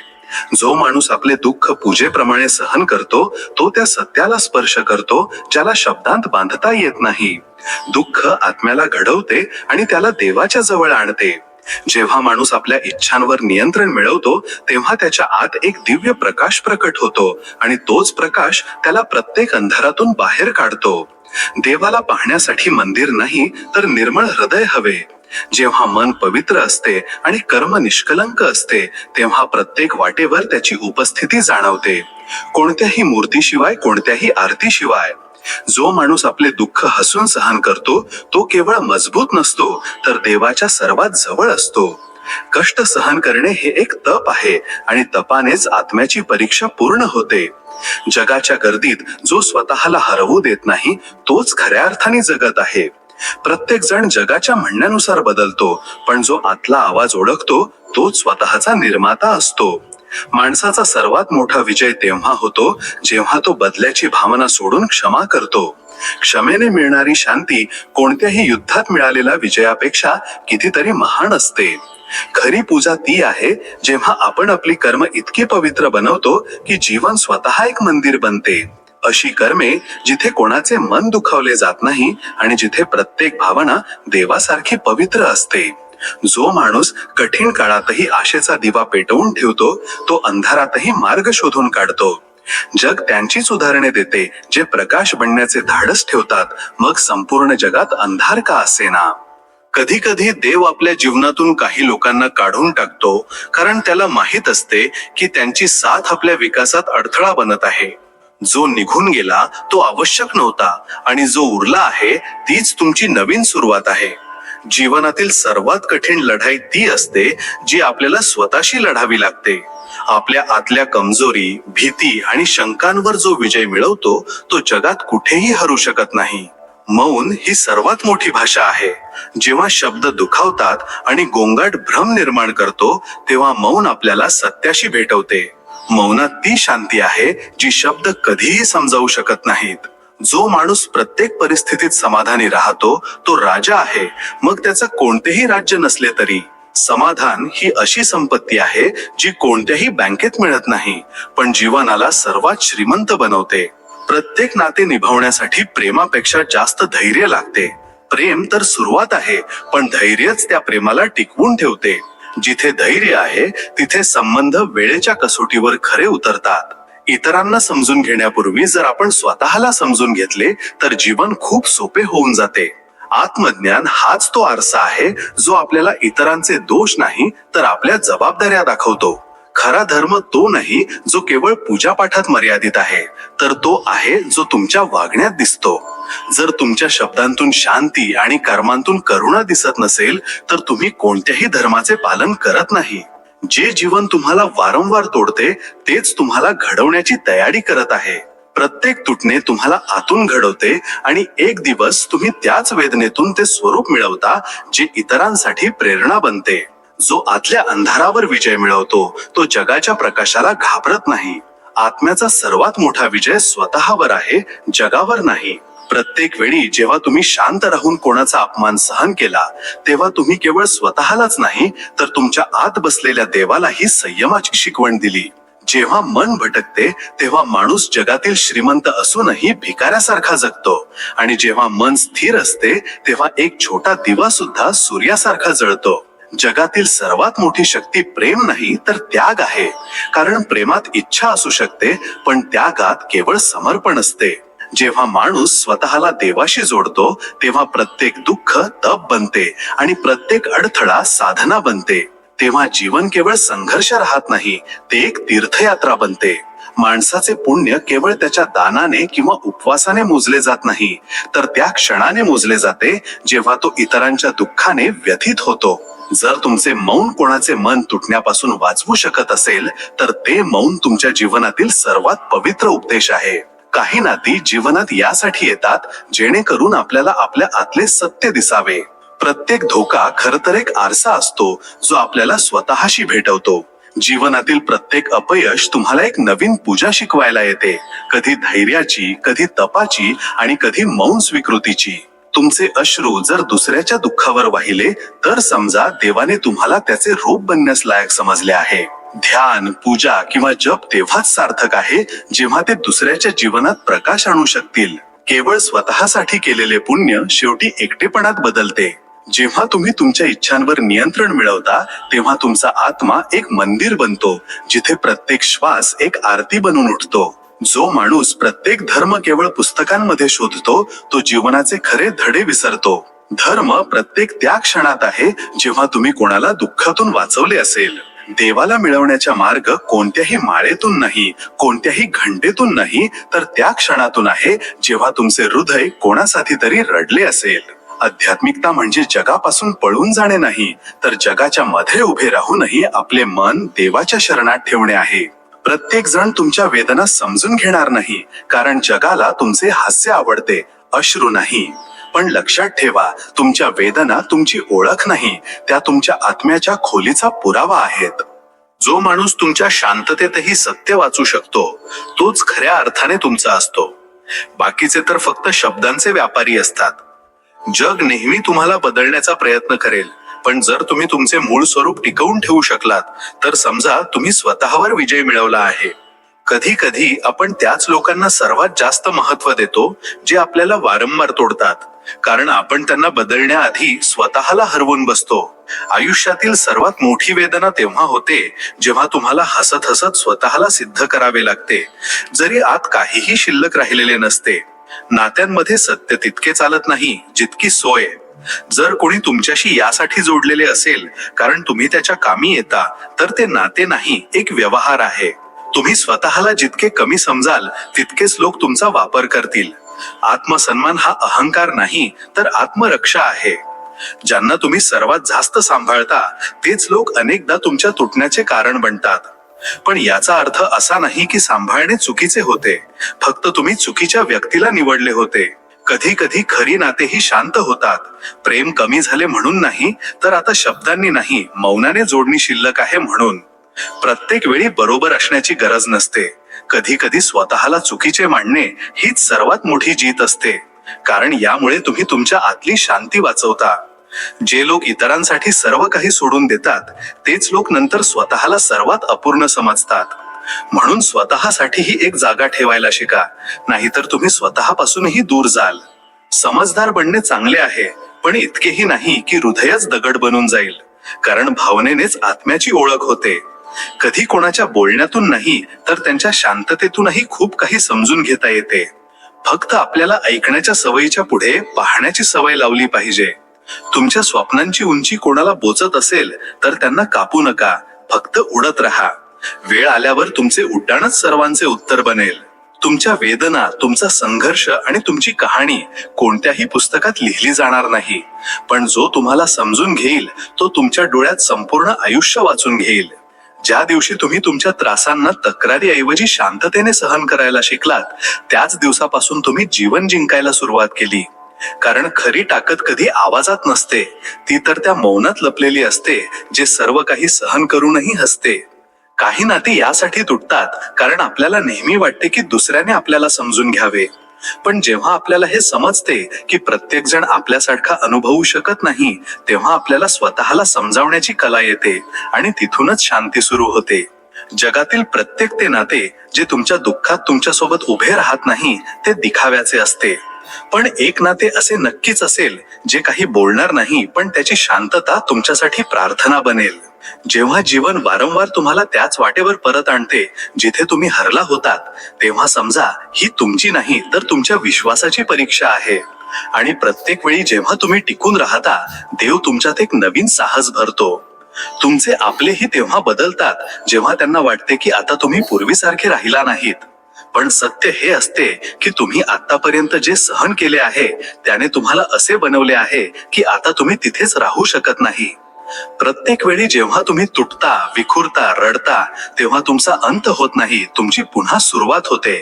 Speaker 1: जो माणूस आपले दुःख पूजेप्रमाणे सहन करतो तो त्या सत्याला स्पर्श करतो ज्याला शब्दांत बांधता येत नाही. दुःख आत्म्याला घडवते आणि त्याला देवाच्या जवळ आणते. जेव्हा माणूस आपल्या इच्छांवर नियंत्रण मिळवतो तेव्हा त्याच्या आत एक दिव्य प्रकाश प्रकट होतो आणि तोच प्रकाश त्याला प्रत्येक अंधारातून बाहेर काढतो. देवाला पाहण्यासाठी मंदिर नाही तर निर्मळ हृदय हवे. जेव्हा मन पवित्र असते आणि कर्म निष्कलंक असते तेव्हा प्रत्येक वाटेवर त्याची उपस्थिती जाणवते. कोणत्याही मूर्तीशिवाय, कोणत्याही आरतीशिवाय. जो माणूस आपले दुःख हसून सहन करतो तो केवळ मजबूत नसतो तर देवाच्या सर्वात जवळ असतो. कष्ट सहन करणे हे एक तप आहे आणि तपानेच आत्म्याची परीक्षा पूर्ण होते. जगाच्या गर्दीत जो स्वतःला हरवू देत नाही तोच खऱ्या अर्थाने जगत आहे. प्रत्येक जण जगाच्या म्हणण्यानुसार बदलतो, पण जो आतला आवाज ओळखतो तोच स्वतःचा निर्माता असतो. माणसाचा सर्वात मोठा विजय तेव्हा होतो जेव्हा तो बदल्याची भावना सोडून क्षमा करतो. क्षमेने मिळणारी शांती कोणत्याही युद्धात मिळालेल्या विजयापेक्षा कितीतरी महान असते. खरी पूजा ती आहे जेव्हा आपण आपली कर्म इतकी पवित्र बनवतो की जीवन स्वतः एक मंदिर बनते. अशी कर्मे जिथे कोणाचे मन दुखावले जात नाही आणि जिथे प्रत्येक भावना देवासारखी पवित्र असते. जो माणूस कठीण काळातही आशेचा दिवा पेटवून ठेवतो तो अंधारातही मार्ग शोधून काढतो. जग त्यांचीच उदाहरणे देते जे प्रकाश बनण्याचे धाडस ठेवतात, मग संपूर्ण जगात अंधार का असेना. कधी कधी देव आपल्या जीवनातून काही लोकांना काढून टाकतो कारण त्याला माहित असते की त्यांची साथ आपल्या विकासात अडथळा बनत आहे. जो निघून गेला तो आवश्यक नव्हता आणि जो उरला आहे तीच तुमची नवीन सुरुवात आहे. जीवनातील सर्वात कठीण लढाई ती असते जी आपल्याला स्वतःशी लढावी लागते. आपल्या आतल्या कमजोरी, भीती आणि शंकांवर जो विजय मिळवतो तो जगात कुठेही हरू शकत नाही. मौन ही सर्वात मोठी भाषा आहे. जेव्हा शब्द दुखावतात आणि गोंगाट भ्रम निर्माण करतो तेव्हा मौन आपल्याला सत्याशी भेटवते. मौनात ती शांती आहे जी शब्द कधीही समजावू शकत नाहीत. जो माणूस प्रत्येक परिस्थितीत समाधानी राहतो तो राजा आहे, मग त्याचं कोणतेही राज्य नसले तरी. समाधान ही अशी संपत्ती आहे जी कोणत्याही बँकेत मिळत नाही, पण जीवनाला सर्वात श्रीमंत बनवते. प्रत्येक नाते निभावण्यासाठी प्रेमापेक्षा जास्त धैर्य लागते. प्रेम तर सुरुवात आहे, पण धैर्यच त्या प्रेमाला टिकवून ठेवते. जिथे धैर्य आहे तिथे संबंध वेळेच्या कसोटीवर खरे उतरतात. इतरांना समजून घेण्यापूर्वी जर आपण स्वतःला समजून घेतले तर जीवन खूप सोपे होऊन जाते. आत्मज्ञान हाच तो आरसा आहे जो आपल्याला इतरांचे दोष नाही तर आपल्या जबाबदाऱ्या दाखवतो. खरा धर्म तो नाही जो केवळ पूजापाठात मर्यादित आहे, तर तो आहे जो तुमच्या वागण्यात दिसतो. जर तुमच्या शब्दांतून शांती आणि कर्मांतून करुणा दिसत नसेल तर तुम्ही कोणत्याही धर्माचे पालन करत नाही. जे जीवन तुम्हाला वारंवार तोडते तेच तुम्हाला घडवण्याची तयारी करत आहे. प्रत्येक तुटणे तुम्हाला आतून घडवते आणि एक दिवस तुम्ही त्याच वेदनेतून ते स्वरूप मिळवता जे इतरांसाठी प्रेरणा बनते. जो आतल्या अंधारावर विजय मिळवतो तो जगाच्या प्रकाशाला घाबरत नाही. आत्म्याचा सर्वात मोठा विजय स्वतःवर आहे, जगावर नाही. प्रत्येक वेळी जेव्हा तुम्ही शांत राहून कोणाचा अपमान सहन केला तेव्हा तुम्ही केवळ स्वतःलाच नाही तर तुमच्या आत बसलेल्या देवालाही संयमाची शिकवण दिली. जेव्हा मन भटकते तेव्हा माणूस जगातील श्रीमंत असूनही भिकाऱ्यासारखा जगतो आणि जेव्हा मन स्थिर असते तेव्हा एक छोटा दिवा सुद्धा सूर्यासारखा जळतो. जगातील सर्वात मोठी शक्ती प्रेम नाही तर त्याग आहे. कारण प्रेमात इच्छा असू शकते पण त्यागात केवळ समर्पण असते. जेव्हा माणूस स्वतःला देवाशी जोडतो तेव्हा प्रत्येक दुःख तप बनते आणि प्रत्येक अडथळा साधना बनते. तेव्हा जीवन केवळ संघर्ष राहत नाही, ते एक तीर्थयात्रा बनते. माणसाचे पुण्य केवळ त्याच्या दानाने किंवा उपवासाने मोजले जात नाही, तर त्या क्षणाने मोजले जाते जेव्हा तो इतरांच्या दुःखाने व्यथित होतो. जर तुमचे मौन कोणाचे मन तुटण्यापासून वाचवू शकत असेल तर ते मौन तुमच्या जीवनातील सर्वात पवित्र उपदेश आहे. काही नाती जीवनात यासाठी येतात जेणेकरून आपल्याला आपल्या आतले सत्य दिसावे. प्रत्येक धोका खरं तर एक आरसा असतो जो आपल्याला स्वतःशी भेटवतो. जीवनातील प्रत्येक अपयश तुम्हाला एक नवीन पूजा शिकवायला येते, कधी धैर्याची, कधी तपाची आणि कधी मौन स्वीकृतीची. तुमचे अश्रू जर दुसऱ्याच्या दुःखावर वाहिले तर समजा देवाने तुम्हाला त्याचे रूप बनण्यास लायक समजले आहे. ध्यान, पूजा किंवा जप तेव्हाच सार्थक आहे जेव्हा ते दुसऱ्याच्या जीवनात प्रकाश आणू शकतील. केवळ स्वतःसाठी केलेले पुण्य शेवटी एकटेपणात बदलते. जेव्हा तुम्ही तुमच्या इच्छांवर नियंत्रण मिळवता तेव्हा तुमचा आत्मा एक मंदिर बनतो जिथे प्रत्येक श्वास एक आरती बनून उठतो. जो माणूस प्रत्येक धर्म केवळ पुस्तकांमध्ये शोधतो तो जीवनाचे खरे धडे विसरतो. धर्म प्रत्येक त्या क्षणात आहे जेव्हा तुम्ही कोणाला दुःखातून वाचवले असेल. देवाला मिळवण्याचा मार्ग कोणत्याही माळेतून नाही, कोणत्याही घंटेतून नाही, तर त्या क्षणातून आहे जेव्हा तुमचे हृदय कोणासाठी तरी रडले असेल. आध्यात्मिकता म्हणजे जगापासून पळून जाणे नाही, तर जगाच्या मध्ये उभे राहूनही आपले मन देवाच्या शरणात ठेवणे आहे. प्रत्येक जण तुमच्या वेदना समजून घेणार नाही, कारण जगाला तुमचे हास्य आवडते, अश्रू नाही. पण लक्षात ठेवा, तुमच्या वेदना तुमची ओळख नाही, त्या तुमच्या आत्म्याच्या खोलीचा पुरावा आहेत. जो माणूस तुमच्या शांततेतही सत्य वाचू शकतो तोच खऱ्या अर्थाने तुमचा असतो. बाकीचे तर फक्त शब्दांचे व्यापारी असतात. जग नेहमी तुम्हाला बदलण्याचा प्रयत्न करेल, पण जर तुम्ही तुमचे मूळ स्वरूप टिकवून ठेवू शकलात तर समजा तुम्ही स्वतःवर विजय मिळवला आहे. कधी कधी आपण त्याच लोकांना सर्वात जास्त महत्त्व देतो जे आपल्याला वारंवार तोडतात, कारण आपण त्यांना बदलण्याआधी स्वतःला हरवून बसतो. आयुष्यातील सर्वात मोठी वेदना तेव्हा होते जेव्हा तुम्हाला हसत हसत स्वतःला सिद्ध करावे लागते, जरी आत काहीही शिल्लक राहिलेले नसते. नात्यांमध्ये सत्य तितके चालत नाही जितकी सोय. जर कोणी तुमच्याशी यासाठी जोडलेले असेल कारण तुम्ही त्याच्या कामी येता, तर ते नाते नाही, एक व्यवहार आहे. तुम्ही स्वतःला जितके कमी समजाल तितकेच लोक तुमचा वापर करतील. आत्मसन्मान हा अहंकार नाही तर आत्मरक्षा आहे. ज्यांना तुम्ही सर्वात जास्त सांभाळता तेच लोक अनेकदा तुमच्या तुटण्याचे कारण बनतात. पण याचा अर्थ असा नाही की सांभाळणे चुकीचे होते, फक्त तुम्ही चुकीच्या व्यक्तीला निवडले होते. कधी कधी खरी नातेही शांत होतात. प्रेम कमी झाले म्हणून नाही, तर आता शब्दांनी नाही, मौनाने जोडणी शिल्लक आहे म्हणून. प्रत्येक वेळी बरोबर असण्याची गरज नसते. कधी कधी स्वतःला चुकीचे मानणे हीच सर्वात मोठी जीत असते, कारण यामुळे तुम्ही तुमच्या आतली शांती वाचवता. जे लोक इतरांसाठी सर्व काही सोडून देतात तेच लोक नंतर स्वतःला सर्वात अपूर्ण समजतात. म्हणून स्वतःसाठीही एक जागा ठेवायला शिका, नाहीतर तुम्ही स्वतःपासूनही दूर जाल. समजदार बनणे चांगले आहे, पण इतकेही नाही की हृदयच दगड बनून जाईल, कारण भावनेनेच आत्म्याची ओळख होते. कधी कोणाच्या बोलण्यातून नाही तर त्यांच्या शांततेतूनही खूप काही समजून घेता येते. फक्त आपल्याला ऐकण्याच्या सवयीच्या पुढे पाहण्याची सवय लावली पाहिजे. तुमच्या स्वप्नांची उंची कोणाला बोचत असेल तर त्यांना कापू नका, फक्त उडत राहा. वेळ आल्यावर तुमचे उड्डाणच सर्वांचे उत्तर बनेल. तुमच्या वेदना, तुमचा संघर्ष आणि तुमची कहाणी कोणत्याही पुस्तकात लिहिली जाणार नाही, पण जो तुम्हाला समजून घेईल तो तुमच्या डोळ्यात संपूर्ण आयुष्य वाचून घेईल. ज्या दिवशी तुम्ही तुमच्या त्रासांना तक्रारीऐवजी शांततेने सहन करायला शिकलात, त्याच दिवसापासून तुम्ही जीवन जिंकायला सुरुवात केली. कारण खरी ताकद कधी आवाजात नसते, ती तर त्या मौनात लपलेली असते, जे सर्व काही सहन करूनही हसते. काही नाती यासाठी तुटतात कारण आपल्याला नेहमी वाटते की दुसऱ्याने आपल्याला समजून घ्यावे. पण जेव्हा आपल्याला हे समजते की प्रत्येक जण आपल्यासारखा अनुभवू शकत नाही, तेव्हा आपल्याला स्वतःला समजावण्याची कला येते आणि तिथूनच शांती सुरू होते. जगातील प्रत्येक ते नाते जे तुमच्या दुःखात तुमच्यासोबत उभे राहत नाही ते दिखाव्याचे असते. पण एक नाते असे नक्कीच असेल जे काही बोलणार नाही, पण त्याची शांतता तुमच्यासाठी प्रार्थना बनेल. जेव्हा जीवन वारंवार तुम्हाला त्याच वाटेवर परत आणते जिथे तुम्ही हरला होतात, तेव्हा समजा ही तुमची नाही तर तुमच्या विश्वासाची परीक्षा आहे. आणि प्रत्येक वेळी जेव्हा तुम्ही टिकून राहता, देव तुमच्यात एक नवीन साहस भरतो. तुमचे आपलेही तेव्हा बदलतात जेव्हा त्यांना वाटते की आता तुम्ही पूर्वीसारखे राहिला नाहीत. पण सत्य हे असते की तुम्ही आतापर्यंत जे सहन केले आहे त्याने तुम्हाला असे बनवले आहे की आता तुम्ही तिथेच राहू शकत नाही. प्रत्येक वेळी जेव्हा तुम्ही तुटता, विखुरता, रडता, तेव्हा तुमचा अंत होत नाही, तुमची पुन्हा सुरुवात होते.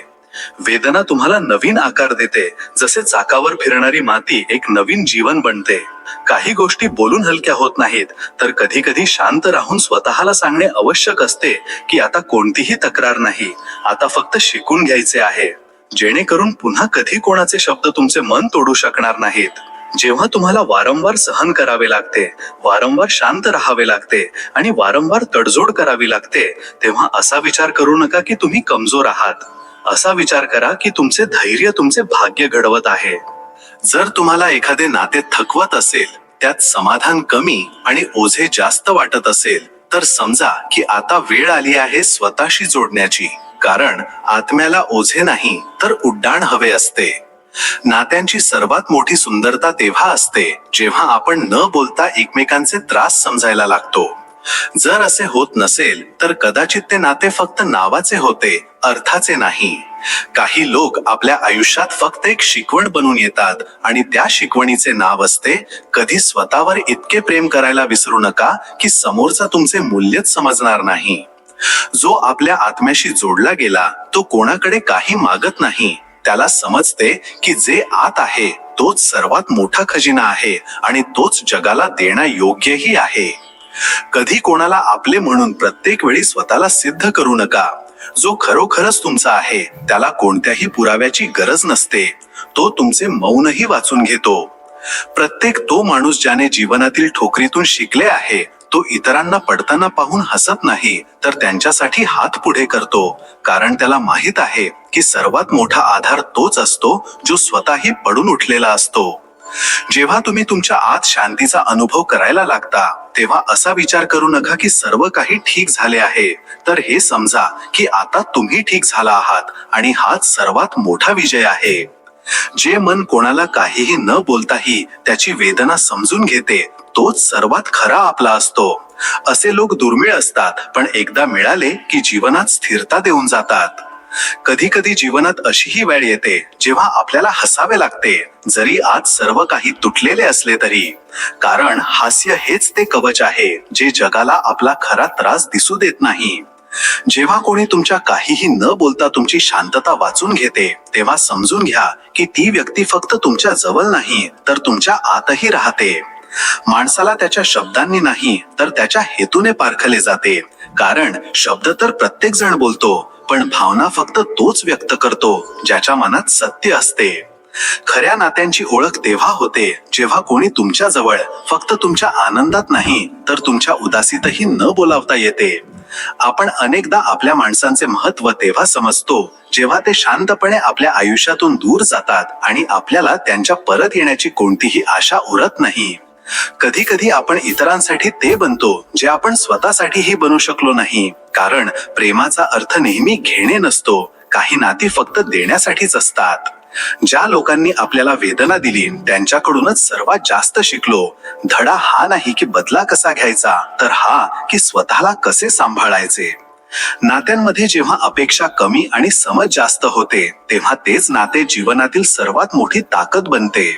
Speaker 1: वेदना तुम्हाला नवीन आकार देते, जसे चाकावर फिरणारी माती एक नवीन जीवन बनते. काही गोष्टी बोलून हलक्या होत नाहीत, तर कधी कधी शांत राहून स्वतःला सांगणे आवश्यक असते की आता कोणतीही तक्रार नाही, आता फक्त शिकून घ्यायचे आहे, जेणेकरून पुन्हा कधी कोणाचे शब्द तुमचे मन तोडू शकणार नाहीत. जेव्हा तुम्हाला वारंवार सहन करावे लागते, वारंवार शांत राहावे लागते आणि वारंवार तडजोड करावी लागते, तेव्हा असा विचार करू नका की तुम्ही कमजोर आहात. असा विचार करा की तुमचे धैर्य तुमचे भाग्य घडवत आहे. जर तुम्हाला एखादे नाते थकवत असेल, त्यात समाधान कमी आणि ओझे जास्त वाटत असेल, तर समजा की आता वेळ आली आहे स्वतःशी जोडण्याची. कारण आत्म्याला ओझे नाही तर उड्डाण हवे असते. नात्यांची सर्वात मोठी सुंदरता तेव्हा असते जेव्हा आपण न बोलता एकमेकांचे त्रास समजायला लागतो. जर असे होत नसेल तर कदाचित ते नाते फक्त नावाचे होते, अर्थाचे नाही. काही लोक आपल्या आयुष्यात फक्त एक शिकवण बनून येतात आणि त्या शिकवणीचे नाव असते कधी स्वतःवर इतके प्रेम करायला विसरू नका की समोरचा तुमचे मूल्यच समजणार नाही. जो आपल्या आत्म्याशी जोडला गेला तो कोणाकडे काही मागत नाही. त्याला समजते की जे आत आहे तोच सर्वात मोठा खजिना आहे आणि तोच जगाला देण्यायोग्यही आहे. कधी कोणाला आपले म्हणून प्रत्येक वेळी स्वतःला सिद्ध करू नका. जो खरोखरच तुमचा आहे त्याला कोणत्याही पुराव्याची गरज नसते. तो तुमचे मौनही वाचून घेतो. प्रत्येक तो माणूस ज्याने जीवनातील ठोकरीतून शिकले आहे तो इतरांना पडताना पाहून हसत नाही, तर त्यांच्यासाठी हात पुढे करतो. कारण त्याला माहित आहे की सर्वात मोठा आधार तोच असतो जो स्वतःही पडून उठलेला असतो. जेव्हा तुम्ही तुमच्या आत शांतीचा अनुभव करायला लागता तेव्हा असा विचार करू नका की सर्व काही ठीक झाले आहे, तर हे समजा की आता तुम्ही ठीक झाला आहात आणि हाच सर्वात मोठा विजय आहे. जे मन कोणाला काहीही न बोलताही त्याची वेदना समजून घेते तोच सर्वात खरा आपला असतो. असे लोक दुर्मिळ असतात, पण एकदा मिळाले की जीवनात स्थिरता देऊन जातात. कधी कधी जीवनात अशीही वेळ येते जेव्हा आपल्याला हसावे लागते, जरी आज सर्व काही तुटलेले असले तरी. कारण हास्य हेच ते कवच आहे जे जगाला आपला खरा त्रास दिसू देत नाही. जेव्हा कोणी तुमच्या काहीही न बोलता तुमची शांतता वाचून घेते तेव्हा समजून घ्या की ती व्यक्ती फक्त तुमच्या जवळ नाही तर तुमच्या आतही राहते. माणसाला त्याच्या शब्दांनी नाही तर त्याच्या हेतूने पारखले जाते. कारण शब्द तर प्रत्येक जण बोलतो, पण भावना फक्त तोच व्यक्त करतो ज्याच्या मनात सत्य असते. खऱ्या नात्यांची ओळख तेव्हा होते जेव्हा कोणी तुमच्या जवळ फक्त तुमच्या आनंदात नाही तर तुमच्या उदासीतही न बोलावता येते. आपण अनेकदा आपल्या माणसांचे महत्त्व तेव्हा समजतो जेव्हा ते शांतपणे आपल्या आयुष्यातून दूर जातात आणि आपल्याला त्यांच्या परत येण्याची कोणतीही आशा उरत नाही. कधी कधी आपण इतरांसाठी ते बनतो जे आपण स्वतःसाठीही बनू शकलो नाही. कारण प्रेमाचा अर्थ नेहमी घेणे नसतो, काही नाती फक्त देण्यासाठीच असतात. ज्या लोकांनी आपल्याला वेदना दिली त्यांच्याकडूनच सर्वात जास्त शिकलो. धडा हा नाही की बदला कसा घ्यायचा, तर हा की स्वतःला कसे सांभाळायचे. नात्यांमध्ये जेव्हा अपेक्षा कमी आणि समज जास्त होते तेव्हा तेच नाते जीवनातील सर्वात मोठी ताकद बनते.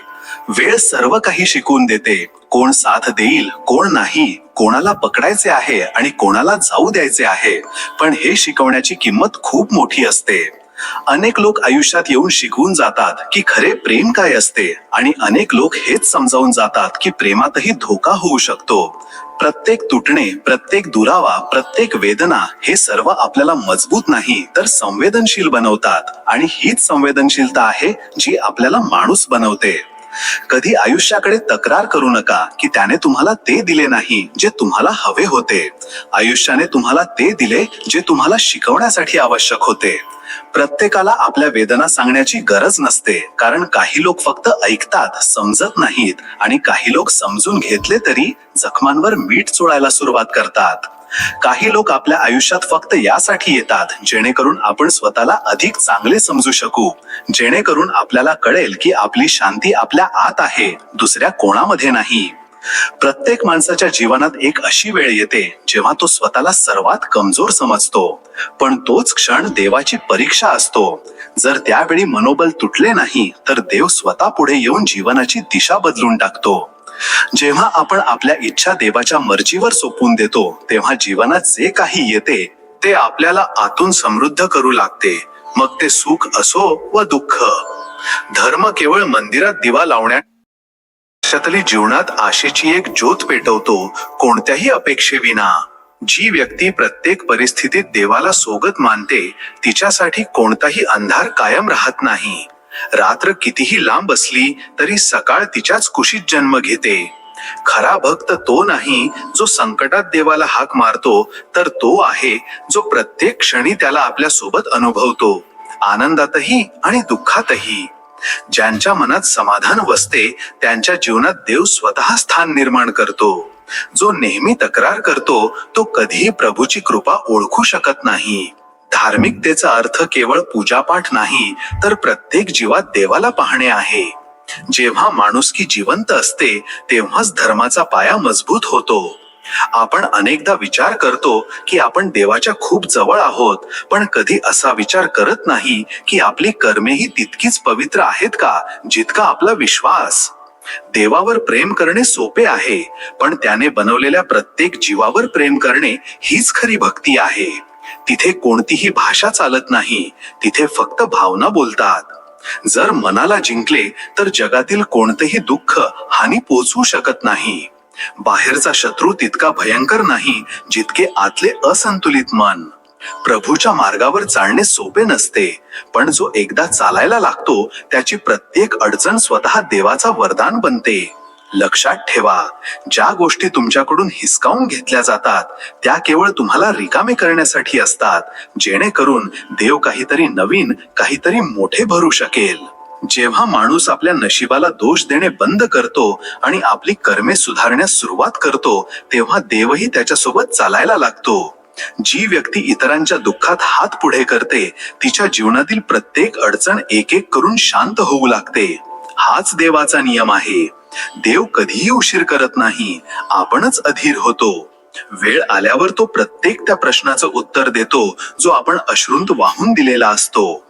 Speaker 1: वेळ सर्व काही शिकवून देते. कोण साथ देईल, कोण नाही, कोणाला पकडायचे आहे आणि कोणाला जाऊ द्यायचे आहे. पण हे शिकवण्याची किंमत खूप मोठी असते. अनेक लोक आयुष्यात येऊन शिकवून जातात की खरे प्रेम काय असते, आणि अनेक लोक हेच समजावून जातात की प्रेमातही धोका होऊ शकतो. प्रत्येक तुटणे, प्रत्येक दुरावा, प्रत्येक वेदना हे सर्व आपल्याला मजबूत नाही तर संवेदनशील बनवतात. आणि हीच संवेदनशीलता आहे जी आपल्याला माणूस बनवते. कधी आयुष्याकडे तक्रार करू नका की त्याने तुम्हाला ते दिले नाही जे तुम्हाला हवे होते. आयुष्याने तुम्हाला ते दिले जे तुम्हाला शिकवण्यासाठी आवश्यक होते. प्रत्येकाला आपल्या वेदना सांगण्याची गरज नसते, कारण काही लोक फक्त ऐकतात, समजत नाहीत, आणि काही लोक समजून घेतले तरी जखमांवर मीठ चोळायला सुरुवात करतात. काही लोक आपल्या आयुष्यात फक्त यासाठी येतात जेणेकरून आपण स्वतःला अधिक चांगले समजू शकू, जेणेकरून आपल्याला कळेल की आपली शांती आपल्या आत आहे, दुसऱ्या कोणामध्ये नाही. प्रत्येक माणसाच्या जीवनात एक अशी वेळ येते जेव्हा तो स्वतःला सर्वात कमजोर समजतो, पण तोच क्षण देवाची परीक्षा असतो. जर त्यावेळी मनोबल तुटले नाही तर देव स्वतः पुढे येऊन जीवनाची दिशा बदलून टाकतो. जेव्हा आपण आपल्या इच्छा देवाच्या मर्जीवर सोपवून देतो तेव्हा जीवनात जे काही येते ते आपल्याला आतून समृद्ध करू लागते, मग ते सुख असो व दुःख. धर्म केवळ मंदिरात दिवा लावण्यातली जीवनात आशेची एक ज्योत पेटवतो, कोणत्याही अपेक्षेविना. जी व्यक्ती प्रत्येक परिस्थितीत देवाला सोबत मानते तिच्यासाठी कोणताही अंधार कायम राहत नाही. रात्र कितीही लांब असली तरी सकाळ तिच्याच कुशीत जन्म घेते. खरा भक्त तो नाही जो संकटात देवाला हाक मारतो, तर तो आहे जो प्रत्येक क्षणी त्याला आपल्या सोबत अनुभवतो, आनंदातही आणि दुःखातही. ज्यांच्या मनात समाधान वसते त्यांच्या जीवनात देव स्वतः स्थान निर्माण करतो. जो नेहमी तक्रार करतो तो कधीही प्रभूची कृपा ओळखू शकत नाही. धार्मिकतेचा अर्थ केवळ पूजापाठ नाही तर प्रत्येक जीवात देवाला पाहणे आहे. जेव्हा माणुसकी जिवंत असते तेव्हाच धर्माचा पाया मजबूत होतो. आपण अनेकदा विचार करतो की आपण देवाच्या खूप जवळ आहोत, पण कधी असा विचार करत नाही की आपली कर्मेही तितकीच पवित्र आहेत का जितका आपला विश्वास. देवावर प्रेम करणे सोपे आहे, पण त्याने बनवलेल्या प्रत्येक जीवावर प्रेम करणे हीच खरी भक्ती आहे. तिथे कोणतीही भाषा चालत नाही, तिथे फक्त भावना बोलतात. जर मनाला जिंकले तर जगातील कोणतेही दुःख हानी पोचवू शकत नाही. बाहेरचा शत्रू तितका भयंकर नाही जितके आतले असंतुलित मन. प्रभूच्या मार्गावर चालणे सोपे नसते, पण जो एकदा चालायला लागतो त्याची प्रत्येक अडचण स्वतः देवाचा वरदान बनते. लक्षात ठेवा, ज्या गोष्टी तुमच्याकडून हिसकावून घेतल्या जातात त्या केवळ तुम्हाला रिकामे करण्यासाठी असतात, जेणेकरून देव काहीतरी नवीन, काहीतरी मोठे भरू शकेल. जेव्हा माणूस आपल्या नशिबाला दोष देणे बंद करतो आणि आपली कर्मे सुधारण्यास सुरुवात करतो, तेव्हा देवही त्याच्यासोबत चालायला लागतो. जी व्यक्ती इतरांच्या दुःखात हात पुढे करते तिच्या जीवनातील प्रत्येक अडचण एक एक करून शांत होऊ लागते. हाच देवाचा नियम आहे. देव कधीही उशीर करत नाही, आपणच अधीर होतो. वेळ आल्यावर तो प्रत्येक त्या प्रश्नाचं उत्तर देतो जो आपण अश्रूंत वाहून दिलेला असतो.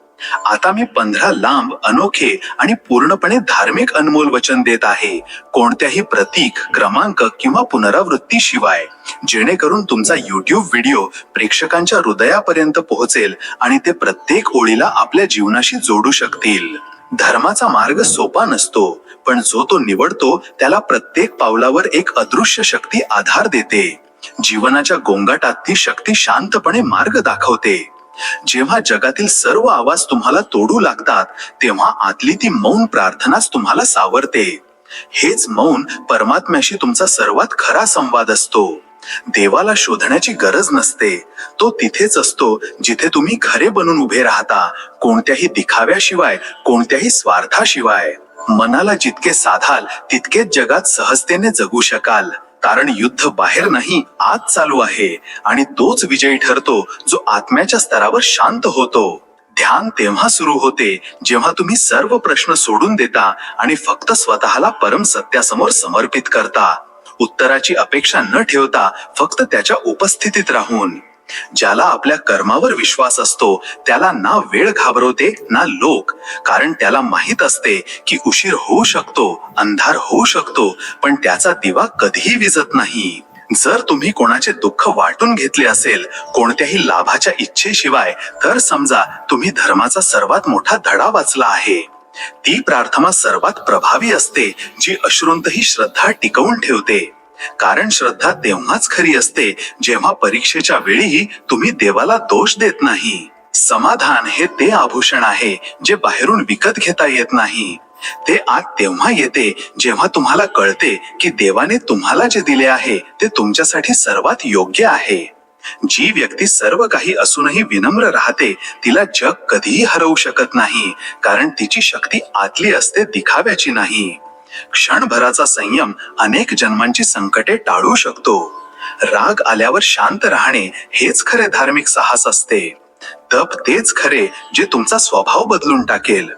Speaker 1: आता मी 15 लांब, अनोखे आणि पूर्णपणे धार्मिक अनमोल वचन देत आहे, कोणत्याही प्रतीक, क्रमांक किंवा पुनरावृत्ती शिवाय, जेणेकरून तुमचा YouTube व्हिडिओ प्रेक्षकांच्या हृदयापर्यंत पोहोचेल आणि ते प्रत्येक ओळीला आपल्या जीवनाशी जोडू शकतील. धर्माचा मार्ग सोपा नसतो, पण जो तो निवडतो त्याला प्रत्येक पावलावर एक अदृश्य शक्ती आधार देते. जीवनाच्या गोंगाटात ती शक्ती शांतपणे मार्ग दाखवते. जेव्हा जगातील सर्व आवाज तुम्हाला तोडू लागतात, तेव्हा आतली ती मौन प्रार्थनाच तुम्हाला सावरते. हेच मौन परमात्म्याशी तुमचा सर्वात खरा संवाद असतो. देवाला शोधण्याची गरज नसते, तो तिथेच असतो जिथे तुम्ही खरे बनून उभे राहता, कोणत्याही दिखाव्याशिवाय, कोणत्याही स्वार्थाशिवाय. मनाला जितके साधाल तितकेच जगात सहजतेने जगू शकाल, कारण युद्ध बाहेर नाही, आत चालू आहे, आणि तोच विजयी ठरतो जो आत्म्याच्या स्तरावर शांत होतो. ध्यान तेव्हा सुरू होते जेव्हा तुम्ही सर्व प्रश्न सोडून देता आणि फक्त स्वतःला परम सत्यासमोर समर्पित करता, उत्तराची अपेक्षा न ठेवता, फक्त त्याच्या उपस्थितीत राहून. ज्याला आपल्या कर्मावर विश्वास असतो त्याला ना वेळ घाबरवते ना लोक, कारण त्याला माहित असते की उशीर होऊ शकतो, अंधार होऊ शकतो, पण त्याचा दिवा कधीही विझत नाही. जर तुम्ही कोणाचे दुःख वाटून घेतले असेल, कोणत्याही लाभाच्या इच्छेशिवाय, तर समजा तुम्ही धर्माचा सर्वात मोठा धडा वाचला आहे. ती प्रार्थना सर्वात प्रभावी असते जी अश्रूंतही श्रद्धा टिकवून ठेवते, कारण श्रद्धा तेव्हाच खरी असते जेव्हा परीक्षेच्या वेळीही तुम्ही देवाला दोष देत नाही. समाधान हे ते आभूषण आहे जे बाहेरून विकत घेता येत नाही. ते आत तेव्हा येते जेव्हा तुम्हाला कळते की देवाने तुम्हाला जे दिले आहे ते तुमच्यासाठी सर्वात योग्य आहे. जी व्यक्ती सर्व काही असूनही विनम्र राहते तिला जग कधीही हरवू शकत नाही, कारण तिची शक्ती आतली असते, दिखाव्याची नाही. क्षणभराचा संयम अनेक जन्मांची संकटे टाळू शकतो. राग आल्यावर शांत राहणे हेच खरे धार्मिक साहस असते. तप तेच खरे जे तुमचा स्वभाव बदलून टाकेल.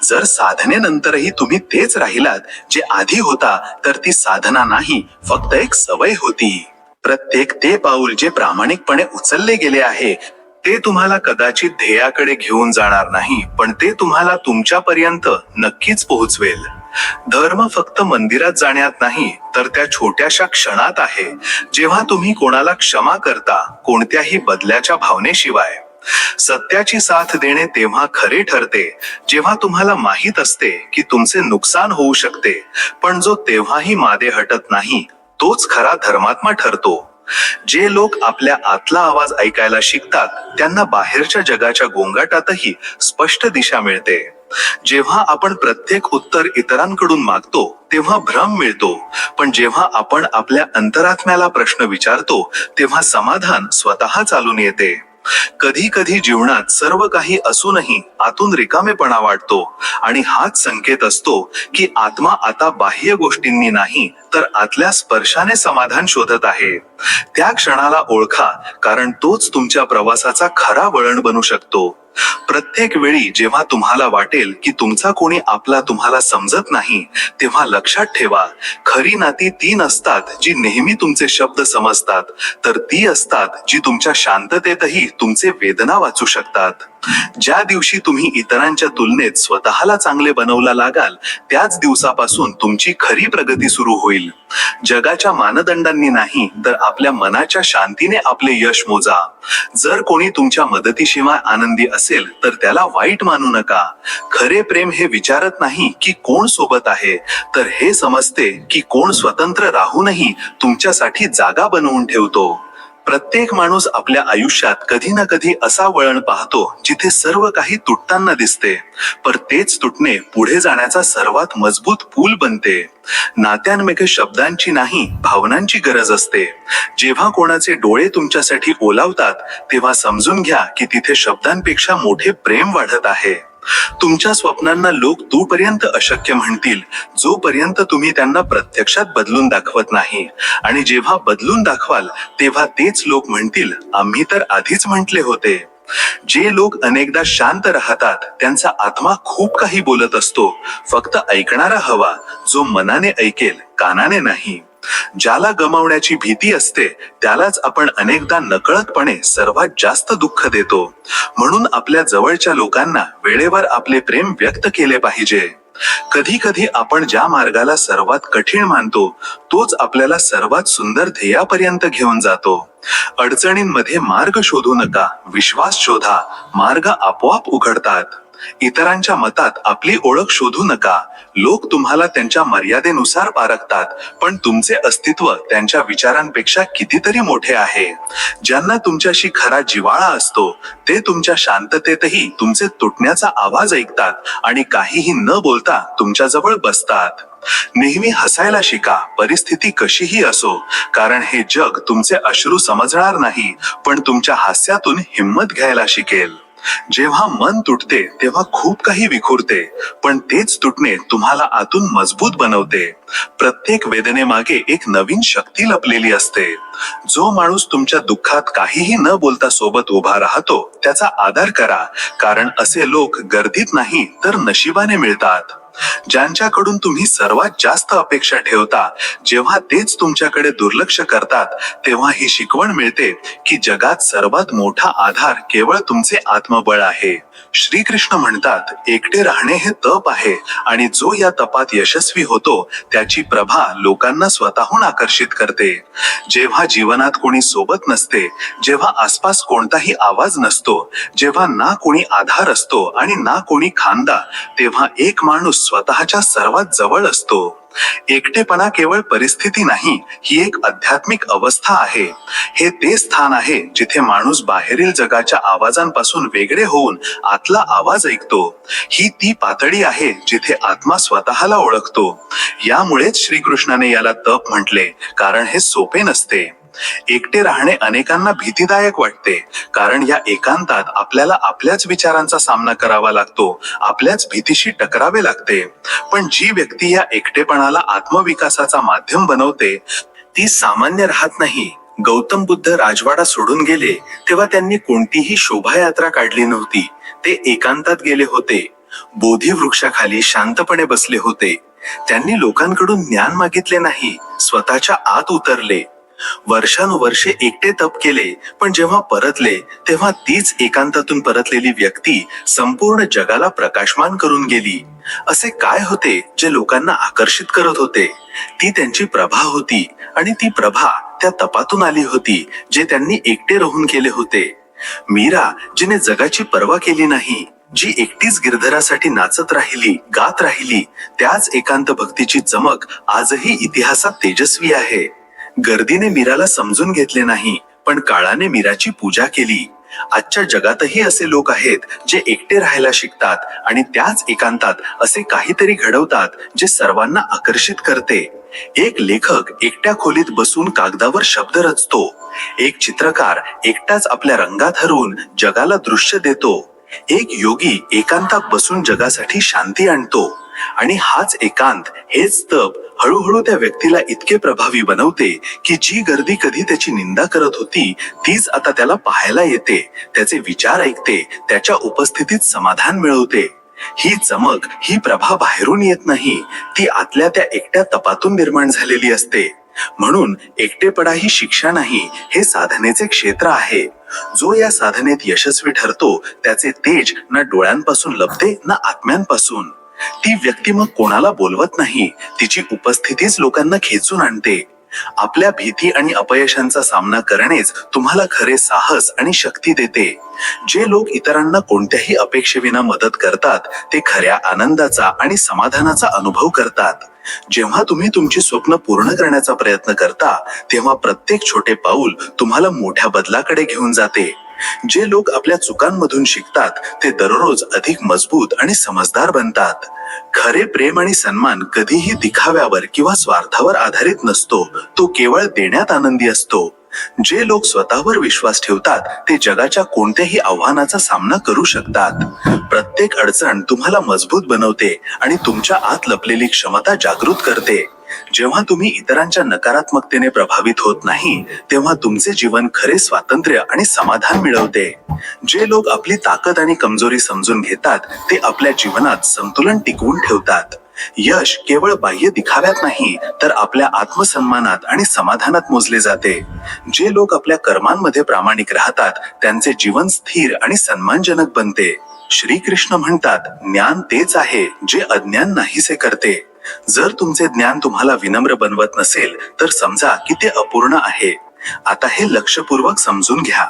Speaker 1: जर साधनेनंतरही तुम्ही तेच राहिलात जे आधी होता, तर ती साधना नाही, फक्त एक सवय होती. प्रत्येक ते पाऊल जे प्रामाणिकपणे उचलले गेले आहे ते तुम्हाला कदाचित ध्येयाकडे घेऊन जाणार नाही, पण ते तुम्हाला तुमच्यापर्यंत नक्कीच पोहोचवेल. धर्म फक्त मंदिरात जाण्यात नाही, तर त्या छोट्याशा क्षणात आहे जेव्हा तुम्ही कोणाला क्षमा करता, कोणत्याही बदल्याच्या भावनेशिवाय. सत्याची साथ देणे तेव्हा खरे ठरते जेव्हा तुम्हाला माहित असते की तुमचे नुकसान होऊ शकते, पण जो तेव्हाही मागे हटत नाही तोच खरा धर्मात्मा ठरतो. जे लोक आपल्या आतला आवाज ऐकायला शिकतात त्यांना बाहेरच्या जगाच्या गोंगाटातही स्पष्ट दिशा मिळते. जेव्हा आपण प्रत्येक उत्तर इतरांकडून मागतो तेव्हा भ्रम मिळतो, पण जेव्हा आपण आपल्या अंतरात्म्याला प्रश्न विचारतो तेव्हा समाधान स्वतः चालून येते. कधी कधी जीवनात सर्व काही असूनही आतून रिकामेपणा वाटतो, आणि हाच संकेत असतो की आत्मा आता बाह्य गोष्टींनी नाही तर आतल्या स्पर्शाने समाधान शोधत आहे. त्या क्षणाला ओळखा, कारण तोच तुमच्या प्रवासाचा खरा वळण बनू शकतो. प्रत्येक वेळी जेव्हा तुम्हाला वाटेल की तुमचा कोणी आपला तुम्हाला समजत नाही, तेव्हा लक्षात ठेवा, खरी नाती ती नसतात जी नेहमी तुमचे शब्द समजतात, तर ती असतात जी तुमच्या शांततेतही तुमचे वेदना वाचू शकतात. ज्या दिवशी तुम्ही इतरांच्या तुलनेत स्वतःला चांगले बनवला लागाल, त्याच दिवसापासून तुमची खरी प्रगती सुरू होईल. जगाच्या मानदंडांनी नाही, तर आपल्या मनाच्या शांतीने आपले यश मोजा. जर कोणी तुमच्या मदतीशिवाय आनंदी असेल तर त्याला वाईट मानू नका. खरे प्रेम हे विचारत नाही की कोण सोबत आहे, तर हे समजते की कोण स्वतंत्र राहूनही तुमच्यासाठी जागा बनवून ठेवतो. प्रत्येक माणूस आपल्या आयुष्यात कधी ना कधी असा वळण पाहतो जिथे सर्व काही तुटताना दिसते, पण तेच तुटणे पुढे जाण्याचा सर्वात मजबूत पूल बनते. नात्यांमध्ये शब्दांची नाही, भावनांची गरज असते. जेव्हा कोणाचे डोळे तुमच्यासाठी ओलावतात, तेव्हा समजून घ्या की तिथे शब्दांपेक्षा मोठे प्रेम वाढत आहे. तुमच्या स्वप्नांना लोक तोपर्यंत अशक्य म्हणतील जोपर्यंत तुम्ही त्यांना प्रत्यक्षात बदलून दाखवत नाही, आणि जेव्हा बदलून दाखवाल तेव्हा तेच लोक म्हणतील, आम्ही तर आधीच म्हटले होते. जे लोक अनेकदा शांत राहतात त्यांचा आत्मा खूप काही बोलत असतो. फक्त ऐकणारा हवा, जो मनाने ऐकेल, कानाने नाही. ज्याला गमावण्याची भीती असते त्यालाच आपण अनेकदा नकळतपणे सर्वात जास्त दुःख देतो. म्हणून आपल्या जवळच्या लोकांना वेळेवर आपले प्रेम व्यक्त केले पाहिजे. कधी कधी आपण ज्या मार्गाला सर्वात कठीण मानतो तोच आपल्याला सर्वात सुंदर ध्येयापर्यंत घेऊन जातो. अडचणींमध्ये मार्ग शोधू नका, विश्वास शोधा, मार्ग आपोआप उघडतात. इतरांच्या मतात आपली ओळख शोधू नका. लोक तुम्हाला त्यांच्या मर्यादेनुसार पारखतात, पण तुमचे अस्तित्व त्यांच्या विचारांपेक्षा कितीतरी मोठे आहे. ज्यांना तुमच्याशी खरा जिव्हाळा असतो ते तुमच्या शांततेतही तुमचे तुटण्याचा आवाज ऐकतात आणि काहीही न बोलता तुमच्याजवळ बसतात. नेहमी हसायला शिका, परिस्थिती कशीही असो, कारण हे जग तुमचे अश्रू समजणार नाही, पण तुमच्या हास्यातून हिंमत घ्यायला शिकेल. जेव्हा मन तुटते तेव्हा खूप काही विखुरते, पण तेच तुटणे तुम्हाला आतून मजबूत बनवते. प्रत्येक वेदनेमागे एक नवीन शक्ती लपलेली असते. जो माणूस तुमच्या दुःखात काहीही न बोलता सोबत उभा राहतो त्याचा आदर करा, कारण असे लोक गर्दीत नाही तर नशिबाने मिळतात. ज्यांच्याकडून तुम्ही सर्वात जास्त अपेक्षा ठेवता, जेव्हा तेच तुमच्याकडे दुर्लक्ष करतात, तेव्हा ही शिकवण मिळते की जगात सर्वात मोठा आधार केवळ तुमचे आत्मबळ आहे. श्रीकृष्ण म्हणतात, एकटे राहणे हे तप आहे, आणि जो या तपात यशस्वी होतो त्याची प्रभा लोकांना स्वतःहून आकर्षित करते. जेव्हा जीवनात कोणी सोबत नसते, जेव्हा आसपास कोणताही आवाज नसतो, जेव्हा ना कोणी आधार असतो आणि ना कोणी खांदा, तेव्हा एक माणूस स्वतःच्या सर्वात जवळ असतो. एकटेपणा केवळ परिस्थिती नाही, ही एक आध्यात्मिक अवस्था आहे. हे ते स्थान आहे जिथे माणूस बाहेरील जगाच्या आवाजांपासून वेगळे होऊन आतला आवाज ऐकतो. ही ती पातळी आहे जिथे आत्मा स्वतःला ओळखतो. यामुळेच श्रीकृष्णाने याला तप म्हटले, कारण हे सोपे नसते. एकटे राहणे अनेकांना भीतीदायक वाटते, कारण या एकांतात आपल्याला आपल्याच विचारांचा सामना करावा लागतो, आपल्याच भीतीशी टकरावे लागते. पण जी व्यक्ती या एकटेपणाला आत्मविकासाचा माध्यम बनवते ती सामान्य राहत नाही. गौतम बुद्ध राजवाडा सोडून गेले तेव्हा त्यांनी कोणतीही शोभायात्रा काढली नव्हती. ते एकांतात गेले होते, बोधी वृक्षाखाली शांतपणे बसले होते. त्यांनी लोकांकडून ज्ञान मागितले नाही, स्वतःच्या आत उतरले. वर्षानुवर्षे एकटे तप केले, पण जेव्हा परतले तेव्हा तीच एकांतातून परतलेली व्यक्ती संपूर्ण जगाला प्रकाशमान करून गेली. असे काय होते जे लोकांना आकर्षित करत होते? ती त्यांची प्रभा होती, आणि ती प्रभा त्या तपातून आली होती जे त्यांनी एकटे राहून केले होते. मीरा, जिने जगाची पर्वा केली नाही, जी एकटीच गिरधरासाठी नाचत राहिली, गात राहिली, त्याच एकांत भक्तीची चमक आजही इतिहासात तेजस्वी आहे. गर्दीने मीराला समजून घेतले नाही, पण काळाने मीराची पूजा केली. आजच्या जगातही असे लोक आहेत जे एकटे राहायला शिकतात आणि त्याच एकांतात असे काहीतरी घडवतात जे सर्वांना आकर्षित करते. एक लेखक एकट्या खोलीत बसून कागदावर शब्द रचतो. एक चित्रकार एकटाच आपल्या रंगात हरवून जगाला दृश्य देतो. एक योगी एकांतात बसून जगासाठी शांती आणतो. आणि हाच एकांत, हेच तप हळूहळू त्या व्यक्तीला इतके प्रभावी बनवते की जी गर्दी कधी त्याची निंदा करत होती तीच आता त्याला पाहायला येते, त्याचे विचार ऐकते, त्याच्या उपस्थितीत समाधान मिळवते. ही चमक, ही प्रभा बाहेरून येत नाही, ती आतल्या त्या एकट्या तपातून निर्माण झालेली असते. म्हणून एकटेपणा ही शिक्षा नाही, हे साधनेचे क्षेत्र आहे. जो या साधनेत यशस्वी ठरतो त्याचे तेज ना डोळ्यांपासून लपते ना आत्म्यांपासून. ती व्यक्ती मग कोणाला बोलवत नाही, तिची उपस्थितीच लोकांना खेचून आणते. आपल्या भीती आणि अपयशांचा सामना करणेच तुम्हाला खरे साहस आणि शक्ती देते. जे लोक इतरांना कोणत्याही अपेक्षेविना मदत करतात ते खऱ्या आनंदाचा आणि समाधानाचा अनुभव करतात. जेव्हा तुम्ही तुमची स्वप्न पूर्ण करण्याचा प्रयत्न करता तेव्हा प्रत्येक छोटे पाऊल तुम्हाला मोठ्या बदलाकडे घेऊन जाते. जे लोक आपल्या चुकांमधून शिकतात ते दररोज अधिक मजबूत आणि समजदार बनतात. खरे प्रेम आणि सन्मान कधीही दिखाव्यावर किंवा स्वार्थावर आधारित नसतो, तो केवळ देण्यात आनंदी असतो. जे लोक स्वतःवर विश्वास ठेवतात ते जगाच्या कोणत्याही आव्हानाचा सामना करू शकतात. प्रत्येक अडचण तुम्हाला मजबूत बनवते आणि तुमच्या आत लपलेली क्षमता जागृत करते. जेव्हा तुम्ही इतरांच्या नकारात्मकतेने प्रभावित होत नाही तेव्हा तुमचे जीवन खरे स्वातंत्र्य आणि समाधान मिळवते. जे लोक आपली ताकद आणि कमजोरी समजून घेतात ते आपल्या जीवनात संतुलन टिकवून ठेवतात. यश केवळ बाह्य दिखाव्यात नाही तर आपल्या आत्मसन्मानात आणि समाधानात मोजले जाते. जे लोक आपल्या कर्मांमध्ये प्रामाणिक राहतात त्यांचे जीवन स्थिर आणि सन्मानजनक बनते. श्रीकृष्ण म्हणतात, ज्ञान तेच आहे जे अज्ञान नाहीसे करते. जर तुमचे ज्ञान तुम्हाला विनम्र बनवत नसेल तर समजा की ते अपूर्ण आहे. आता हे लक्षपूर्वक समजून घ्या.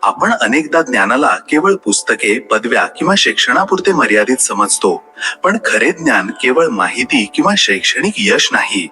Speaker 1: आपण अनेकदा ज्ञानाला केवळ पुस्तके, पदव्या किंवा शिक्षणापुरते मर्यादित समजतो. पण खरे ज्ञान केवळ माहिती किंवा शैक्षणिक यश नाही.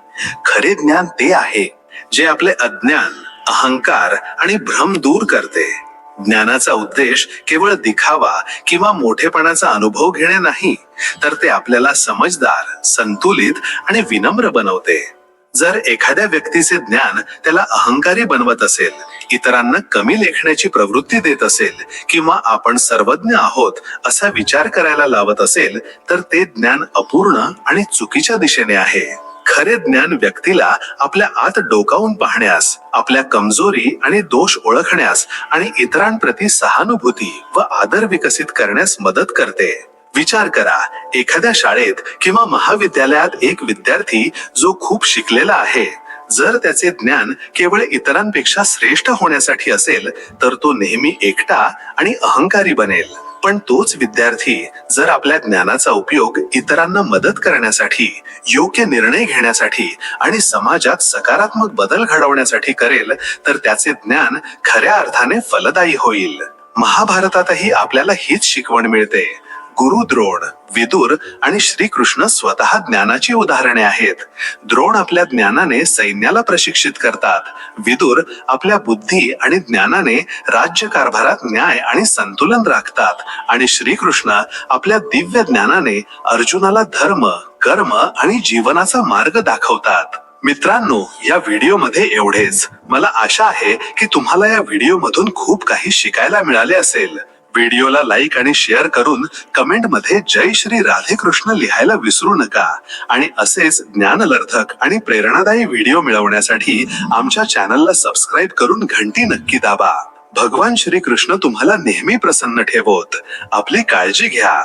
Speaker 1: खरे ज्ञान ते आहे जे आपले अज्ञान, अहंकार आणि भ्रम दूर करते. ज्ञानाचा उद्देश केवळ दिखावा किंवा मोठेपणाचा अनुभव घेणे नाही, तर ते आपल्याला समजदार, संतुलित आणि विनम्र बनवते. जर एखाद्या व्यक्तीचे ज्ञान त्याला अहंकारी बनवत असेल, इतरांना कमी लेखण्याची प्रवृत्ती देत असेल किंवा आपण सर्वज्ञ आहोत असा विचार करायला लावत असेल, तर ते ज्ञान अपूर्ण आणि चुकीच्या दिशेने आहे. खरे ज्ञान व्यक्तीला आपल्या आत डोकावून पाहण्यास, आपल्या कमजोरी आणि दोष ओळखण्यास आणि इतरांप्रती सहानुभूती व आदर विकसित करण्यास मदत करते. विचार करा, एखाद्या शाळेत किंवा महाविद्यालयात एक विद्यार्थी जो खूप शिकलेला आहे, जर त्याचे ज्ञान केवळ इतरांपेक्षा श्रेष्ठ होण्यासाठी असेल तर तो नेहमी एकटा आणि अहंकारी बनेल. पण तोच विद्यार्थी जर आपल्या ज्ञानाचा उपयोग इतरांना मदत करण्यासाठी, योग्य निर्णय घेण्यासाठी आणि समाजात सकारात्मक बदल घडवण्यासाठी करेल तर त्याचे ज्ञान खऱ्या अर्थाने फलदायी होईल. महाभारतातही आपल्याला हीच शिकवण मिळते. गुरु द्रोण, विदुर आणि श्रीकृष्ण स्वतः ज्ञानाची उदाहरणे आहेत. द्रोण आपल्या ज्ञानाने सैन्याला प्रशिक्षित करतात. विदुर आपल्या बुद्धी आणि ज्ञानाने राज्यकारभारात न्याय आणि संतुलन राखतात. आणि श्रीकृष्ण आपल्या दिव्य ज्ञानाने अर्जुनाला धर्म, कर्म आणि जीवनाचा मार्ग दाखवतात. मित्रांनो, या व्हिडिओमध्ये एवढेच. मला आशा आहे की तुम्हाला या व्हिडिओमधून खूप काही शिकायला मिळाले असेल. व्हिडिओला लाईक आणि शेअर करून कमेंटमध्ये जय श्री राधे कृष्ण लिहायला विसरू नका. आणि असेच ज्ञानवर्धक आणि प्रेरणादायी व्हिडिओ मिळवण्यासाठी आमच्या चॅनलला सबस्क्राईब करून घंटी नक्की दाबा. भगवान श्री कृष्ण तुम्हाला नेहमी प्रसन्न ठेवोत. आपली काळजी घ्या.